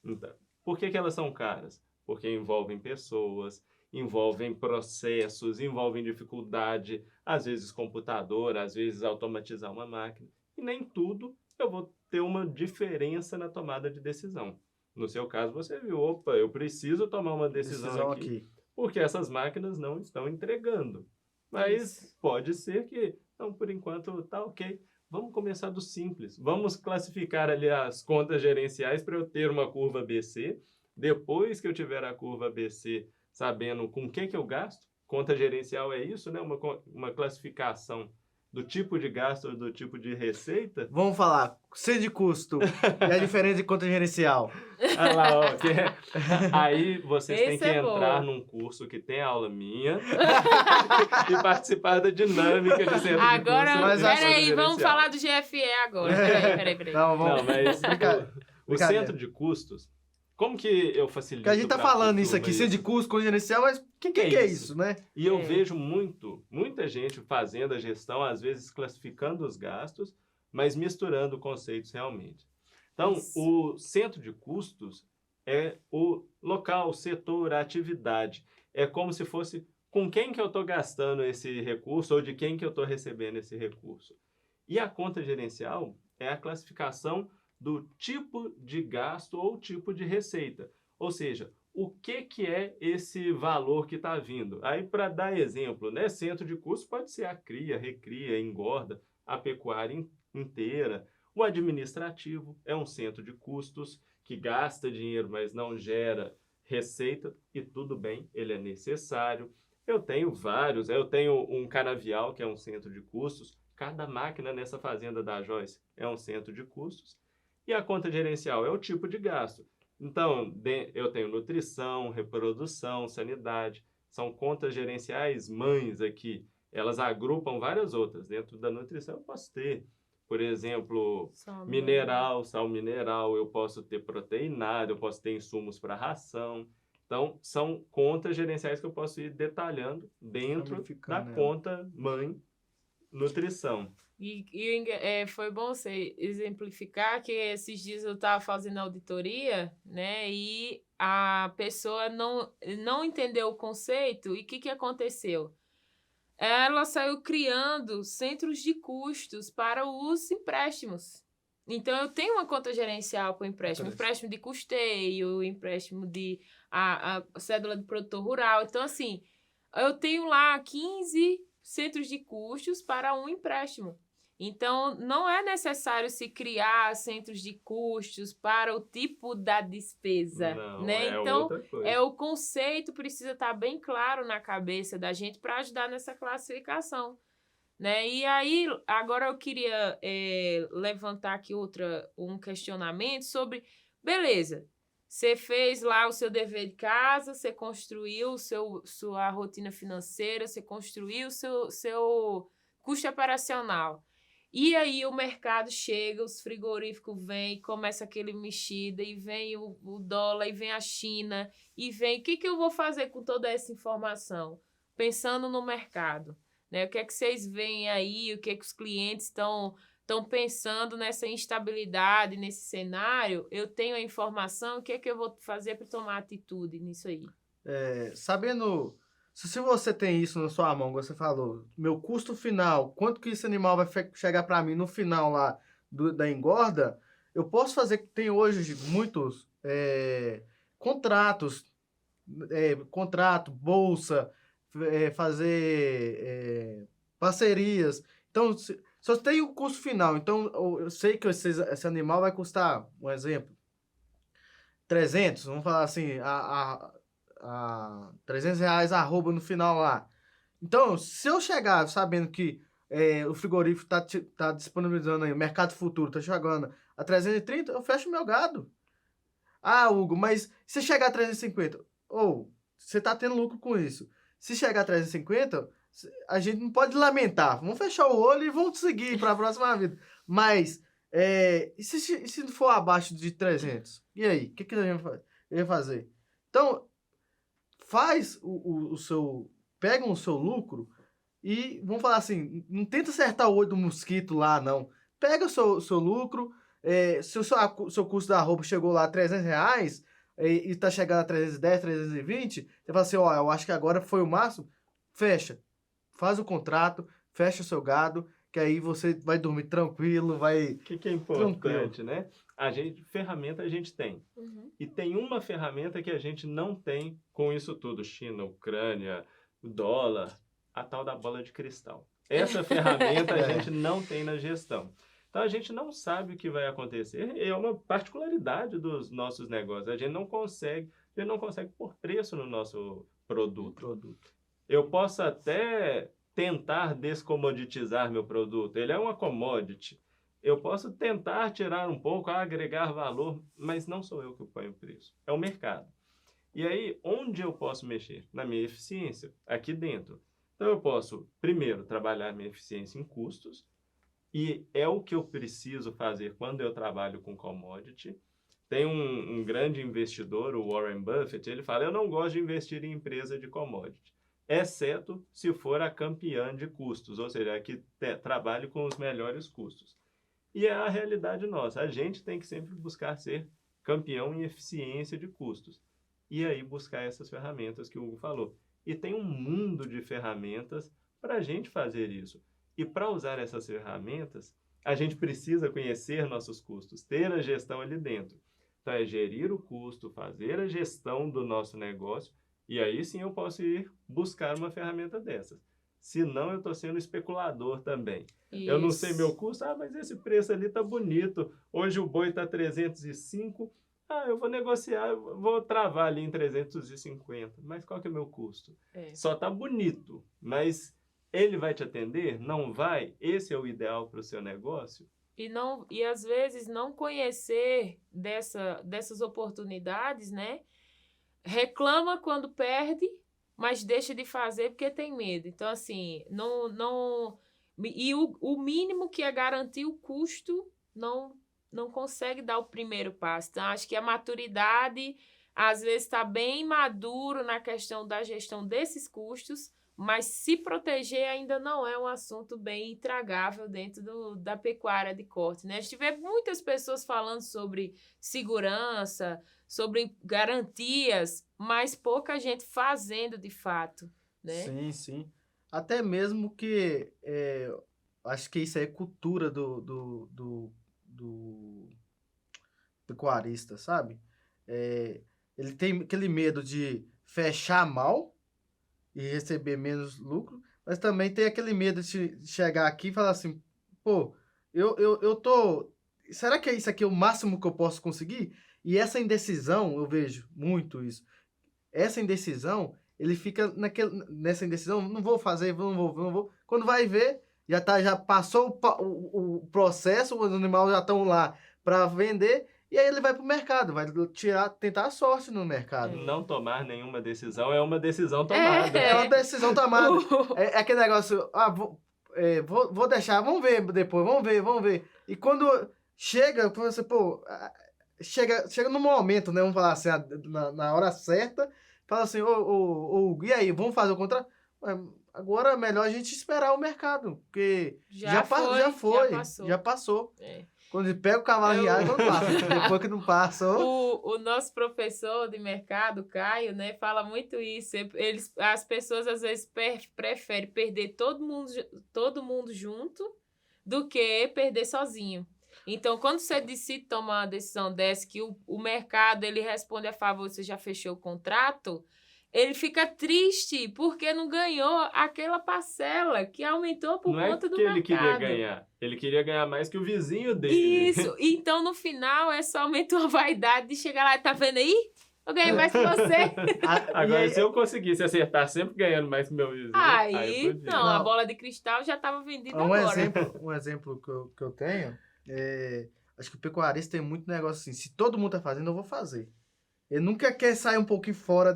Então, por que elas são caras? Porque envolvem pessoas, envolvem processos, envolvem dificuldade, às vezes computador, às vezes automatizar uma máquina. E nem tudo eu vou ter uma diferença na tomada de decisão. No seu caso, você viu, opa, eu preciso tomar uma decisão aqui, porque essas máquinas não estão entregando. Mas pode ser que, não, por enquanto tá ok. Vamos começar do simples. Vamos classificar ali as contas gerenciais para eu ter uma curva ABC. Depois que eu tiver a curva ABC, sabendo com o que eu gasto, conta gerencial é isso, né? Uma classificação do tipo de gasto ou do tipo de receita. Vamos falar, C de custo e a diferença de conta gerencial. Ah lá, ó, aí vocês têm que entrar num curso que tem aula minha e participar da dinâmica de centro de custo. Agora, peraí, vamos falar do GFE agora. Peraí. Não, mas o centro de custos, como que eu facilito? Porque a gente tá falando isso aqui, centro de custo, conta gerencial, mas o que é isso, né? E eu vejo muita gente fazendo a gestão, às vezes classificando os gastos, mas misturando conceitos realmente. Então, o centro de custos é o local, o setor, a atividade. É como se fosse com quem que eu estou gastando esse recurso ou de quem que eu estou recebendo esse recurso. E a conta gerencial é a classificação do tipo de gasto ou tipo de receita. Ou seja, o que é esse valor que está vindo? Aí, para dar exemplo, né, centro de custos pode ser a cria, recria, engorda, a pecuária inteira. O administrativo é um centro de custos que gasta dinheiro, mas não gera receita, e tudo bem, ele é necessário. Eu tenho vários, eu tenho um canavial, que é um centro de custos. Cada máquina nessa fazenda da Joyce é um centro de custos. E a conta gerencial é o tipo de gasto. Então, eu tenho nutrição, reprodução, sanidade. São contas gerenciais mães aqui. Elas agrupam várias outras. Dentro da nutrição eu posso ter, por exemplo, sal mineral, eu posso ter proteinário, eu posso ter insumos para ração. Então, são contas gerenciais que eu posso ir detalhando dentro da conta mãe nutrição. E foi bom você exemplificar que esses dias eu estava fazendo auditoria, né? E a pessoa não entendeu o conceito. E o que aconteceu? Ela saiu criando centros de custos para os empréstimos. Então, eu tenho uma conta gerencial para o empréstimo. Empréstimo de custeio, empréstimo de a cédula de produtor rural. Então, assim, eu tenho lá 15 centros de custos para um empréstimo. Então, não é necessário se criar centros de custos para o tipo da despesa, não, né? Então, o conceito precisa estar bem claro na cabeça da gente para ajudar nessa classificação, né? E aí, agora eu queria levantar aqui um questionamento sobre, beleza, você fez lá o seu dever de casa, você construiu sua rotina financeira, você construiu o seu custo operacional. E aí o mercado chega, os frigoríficos vêm, começa aquele mexida, e vem o dólar, e vem a China, e vem... O que eu vou fazer com toda essa informação? Pensando no mercado, né? O que é que vocês veem aí? O que é que os clientes estão pensando nessa instabilidade, nesse cenário? Eu tenho a informação, o que é que eu vou fazer para tomar atitude nisso aí? Sabendo... Se você tem isso na sua mão, você falou, meu custo final, quanto que esse animal vai chegar para mim no final lá da engorda, eu posso fazer, tem hoje muitos contrato, bolsa, fazer parcerias. Então, se eu tenho o custo final, então eu sei que esse animal vai custar, um exemplo, 300, vamos falar assim, R$300 arroba no final lá. Então, se eu chegar sabendo que o frigorífico tá disponibilizando aí, o mercado futuro tá chegando a 330, eu fecho o meu gado. Ah, Hugo, mas se chegar a 350, você tá tendo lucro com isso. Se chegar a 350, a gente não pode lamentar. Vamos fechar o olho e vamos seguir para a próxima vida. Mas, e se for abaixo de 300? E aí? O que a gente vai fazer? Então, faz pega o seu lucro e, vamos falar assim, não tenta acertar o olho do mosquito lá, não. Pega o seu lucro, Se o seu custo da roupa chegou lá a R$300 e tá chegando a 310, 320, você fala assim, ó, eu acho que agora foi o máximo, fecha. Faz o contrato, fecha o seu gado, que aí você vai dormir tranquilo, vai... O que é importante, né? Ferramenta a gente tem. E tem uma ferramenta que a gente não tem com isso tudo. China, Ucrânia, dólar, a tal da bola de cristal. Essa ferramenta a gente não tem na gestão. Então, a gente não sabe o que vai acontecer. É uma particularidade dos nossos negócios. A gente não consegue pôr preço no nosso produto. Eu posso até tentar descomoditizar meu produto. Ele é uma commodity. Eu posso tentar tirar um pouco, agregar valor, mas não sou eu que ponho o preço. É o mercado. E aí, onde eu posso mexer? Na minha eficiência, aqui dentro. Então, eu posso, primeiro, trabalhar minha eficiência em custos, e é o que eu preciso fazer quando eu trabalho com commodity. Tem um grande investidor, o Warren Buffett, ele fala, eu não gosto de investir em empresa de commodity, exceto se for a campeã de custos, ou seja, a que trabalhe com os melhores custos. E é a realidade nossa. A gente tem que sempre buscar ser campeão em eficiência de custos. E aí buscar essas ferramentas que o Hugo falou. E tem um mundo de ferramentas para a gente fazer isso. E para usar essas ferramentas, a gente precisa conhecer nossos custos, ter a gestão ali dentro. Então, é gerir o custo, fazer a gestão do nosso negócio, e aí sim eu posso ir buscar uma ferramenta dessas. Senão, eu estou sendo especulador também. Isso. Eu não sei meu custo, mas esse preço ali está bonito. Hoje o boi está 305, eu vou negociar, vou travar ali em 350. Mas qual que é o meu custo? Só está bonito, mas... ele vai te atender? Não vai? Esse é o ideal para o seu negócio? E às vezes não conhecer dessas oportunidades, né? Reclama quando perde, mas deixa de fazer porque tem medo. Então, assim, o mínimo que é garantir o custo não consegue dar o primeiro passo. Então, acho que a maturidade, às vezes, está bem maduro na questão da gestão desses custos, mas se proteger ainda não é um assunto bem intragável dentro da pecuária de corte, né? A gente vê muitas pessoas falando sobre segurança, sobre garantias, mas pouca gente fazendo de fato, né? Sim, sim. Até mesmo que acho que isso aí é cultura do pecuarista, sabe? Ele tem aquele medo de fechar mal e receber menos lucro, mas também tem aquele medo de chegar aqui e falar assim, pô, eu tô... Será que isso aqui é o máximo que eu posso conseguir? E essa indecisão, eu vejo muito isso. Essa indecisão, ele fica nessa indecisão, não vou fazer, não vou. Quando vai ver, já passou o processo, os animais já estão lá para vender, e aí ele vai pro mercado, vai tentar a sorte no mercado. Não tomar nenhuma decisão é uma decisão tomada. É uma decisão tomada. É aquele negócio, vou deixar, vamos ver depois, vamos ver. E quando chega, você, chega no momento, né, vamos falar assim, na hora certa, fala assim, e aí, vamos fazer o contrato? Agora é melhor a gente esperar o mercado, porque já passou. Quando ele pega o cavalo riado, não passa. Depois que não passou... O nosso professor de mercado, Caio, né, fala muito isso. As pessoas, às vezes, preferem perder todo mundo junto do que perder sozinho. Então, quando você decide tomar uma decisão dessa, que o mercado ele responde a favor, você já fechou o contrato... ele fica triste porque não ganhou aquela parcela que aumentou por conta do mercado. Não é que ele queria ganhar. Ele queria ganhar mais que o vizinho dele. Isso. Então, no final, é somente uma vaidade de chegar lá e tá vendo aí? Eu ganhei mais que você. Agora, se eu conseguisse acertar sempre ganhando mais que meu vizinho... Aí não, a bola de cristal já estava vendida agora. Um exemplo que eu tenho, acho que o pecuarista tem muito negócio assim, se todo mundo tá fazendo, eu vou fazer. Ele nunca quer sair um pouquinho fora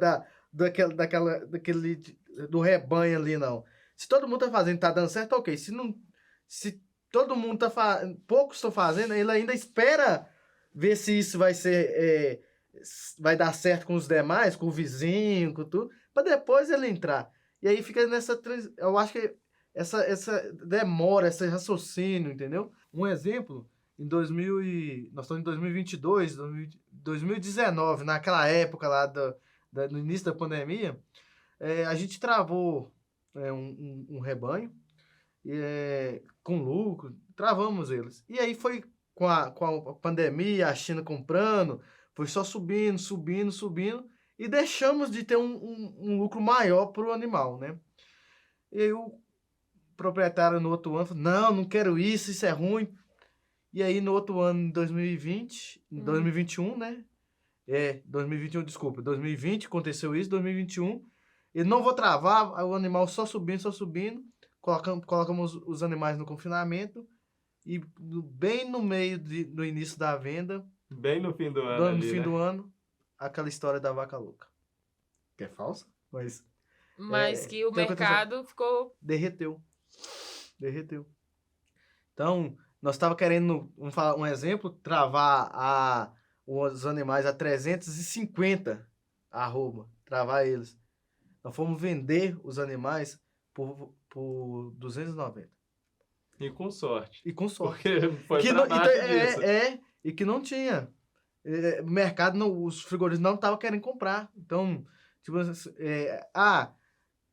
do rebanho ali, não. Se todo mundo tá fazendo, tá dando certo, ok. Se todo mundo tá fazendo, poucos estão fazendo, ele ainda espera ver se isso vai dar certo com os demais, com o vizinho, com tudo, para depois ele entrar. E aí fica eu acho que essa demora, esse raciocínio, entendeu? Um exemplo nós estamos em 2022, 2019, naquela época lá no início da pandemia, a gente travou um rebanho com lucro, travamos eles. E aí foi com a pandemia, a China comprando, foi só subindo, e deixamos de ter um lucro maior para o animal, né? E aí o proprietário no outro ano falou, não quero isso é ruim. E aí no outro ano, em 2021, né? 2021, desculpa, 2020 aconteceu isso, 2021, e não vou travar, o animal só subindo, colocamos os animais no confinamento, e bem no meio do início da venda, bem no fim do ano, do ano, aquela história da vaca louca. Que é falsa, mas que o mercado ficou... Derreteu. Então, nós estávamos querendo, um exemplo, travar os animais a 350 arroba, travar eles. Nós fomos vender os animais por 290. E com sorte. Porque foi para baixo disso. E que não tinha. O mercado, os frigoríficos não estavam querendo comprar. Então, tipo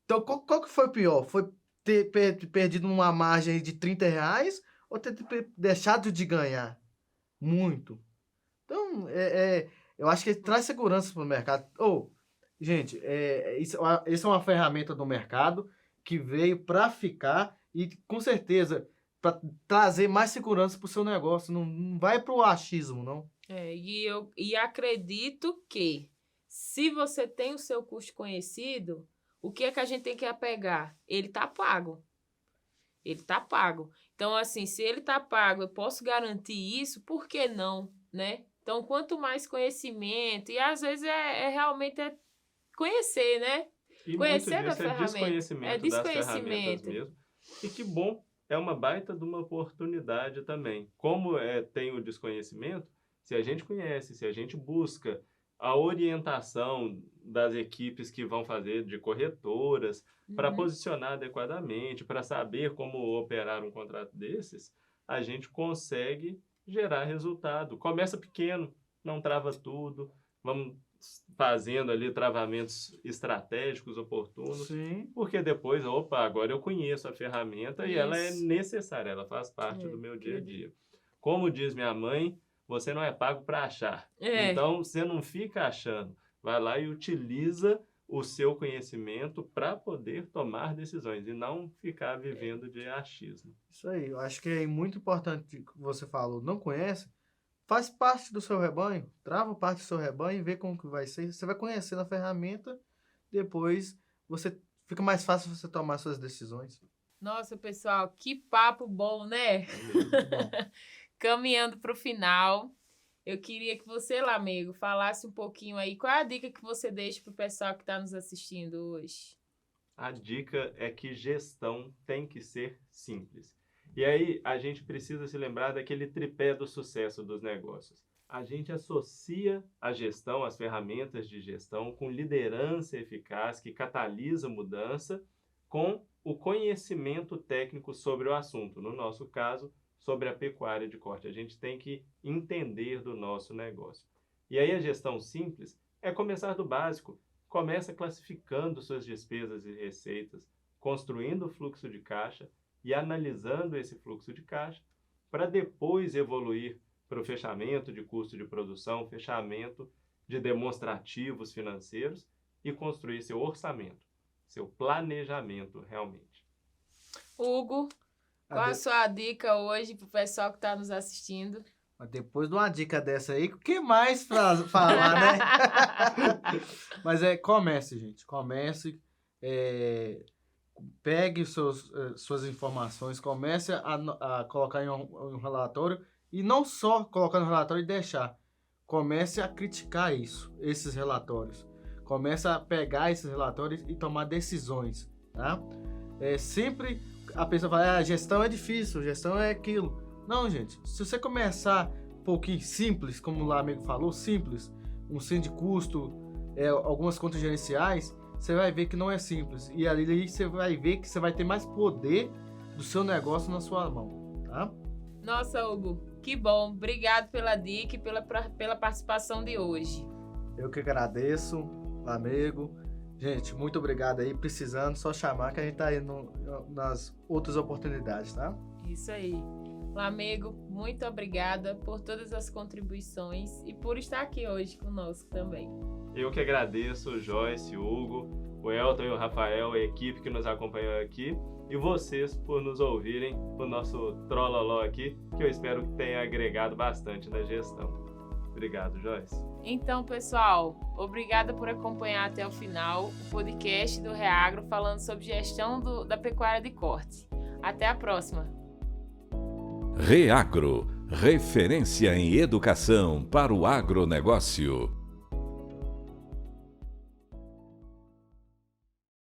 então qual que foi o pior? Foi ter perdido uma margem de R$30 ou ter deixado de ganhar? Muito. Então, eu acho que traz segurança para o mercado. Gente, isso é uma ferramenta do mercado que veio para ficar e, com certeza, para trazer mais segurança para o seu negócio. Não vai para o achismo, não. E acredito que, se você tem o seu custo conhecido, o que é que a gente tem que apegar? Ele está pago. Então, assim, se ele está pago, eu posso garantir isso, por que não, né? Então, quanto mais conhecimento, e às vezes realmente conhecer, né? E conhecer muito disso da ferramenta. Desconhecimento das ferramentas mesmo. E que bom, é uma baita de uma oportunidade também. Como tem o desconhecimento, se a gente conhece, se a gente busca a orientação das equipes que vão fazer de corretoras, para posicionar adequadamente, para saber como operar um contrato desses, a gente consegue gerar resultado. Começa pequeno, não trava tudo, vamos fazendo ali travamentos estratégicos oportunos, Sim. Porque depois, agora eu conheço a ferramenta e ela é necessária, ela faz parte do meu dia a dia. Como diz minha mãe, você não é pago para achar. Então, você não fica achando. Vai lá e utiliza o seu conhecimento para poder tomar decisões e não ficar vivendo de achismo. Isso aí. Eu acho que é muito importante o que você falou. Não conhece? Faz parte do seu rebanho. Trava parte do seu rebanho e vê como que vai ser. Você vai conhecendo a ferramenta. Depois, fica mais fácil você tomar suas decisões. Nossa, pessoal, que papo bom, né? Bom. Caminhando para o final, eu queria que você, Lamego, falasse um pouquinho aí. Qual é a dica que você deixa para o pessoal que está nos assistindo hoje? A dica é que gestão tem que ser simples. E aí a gente precisa se lembrar daquele tripé do sucesso dos negócios. A gente associa a gestão, as ferramentas de gestão, com liderança eficaz que catalisa mudança, com o conhecimento técnico sobre o assunto. No nosso caso, sobre a pecuária de corte. A gente tem que entender do nosso negócio. E aí a gestão simples é começar do básico. Começa classificando suas despesas e receitas, construindo o fluxo de caixa e analisando esse fluxo de caixa para depois evoluir para o fechamento de custo de produção, fechamento de demonstrativos financeiros e construir seu orçamento, seu planejamento realmente. Hugo, qual a sua dica hoje para o pessoal que está nos assistindo? Depois de uma dica dessa aí, o que mais pra falar, né? Mas comece, gente. Comece, pegue suas informações, comece a colocar em um relatório e não só colocar no relatório e deixar. Comece a criticar esses relatórios. Comece a pegar esses relatórios e tomar decisões, tá? Sempre a pessoa fala, a gestão é difícil, gestão é aquilo. Não, gente, se você começar um pouquinho simples, como o amigo falou, simples, um sim de custo, algumas contas gerenciais, você vai ver que não é simples. E ali você vai ver que você vai ter mais poder do seu negócio na sua mão, tá? Nossa, Hugo, Que bom. Obrigado pela dica e pela participação de hoje. Eu que agradeço, Lamego. Gente, muito obrigado aí. Precisando, só chamar que a gente tá aí nas outras oportunidades, tá? Isso aí. Lamego, muito obrigada por todas as contribuições e por estar aqui hoje conosco também. Eu que agradeço, o Joyce, o Hugo, o Elton e o Rafael, a equipe que nos acompanhou aqui, e vocês por nos ouvirem, o nosso trololó aqui, que eu espero que tenha agregado bastante na gestão. Obrigado, Joyce. Então, pessoal, obrigada por acompanhar até o final o podcast do Reagro falando sobre gestão da pecuária de corte. Até a próxima! Reagro, referência em educação para o agronegócio.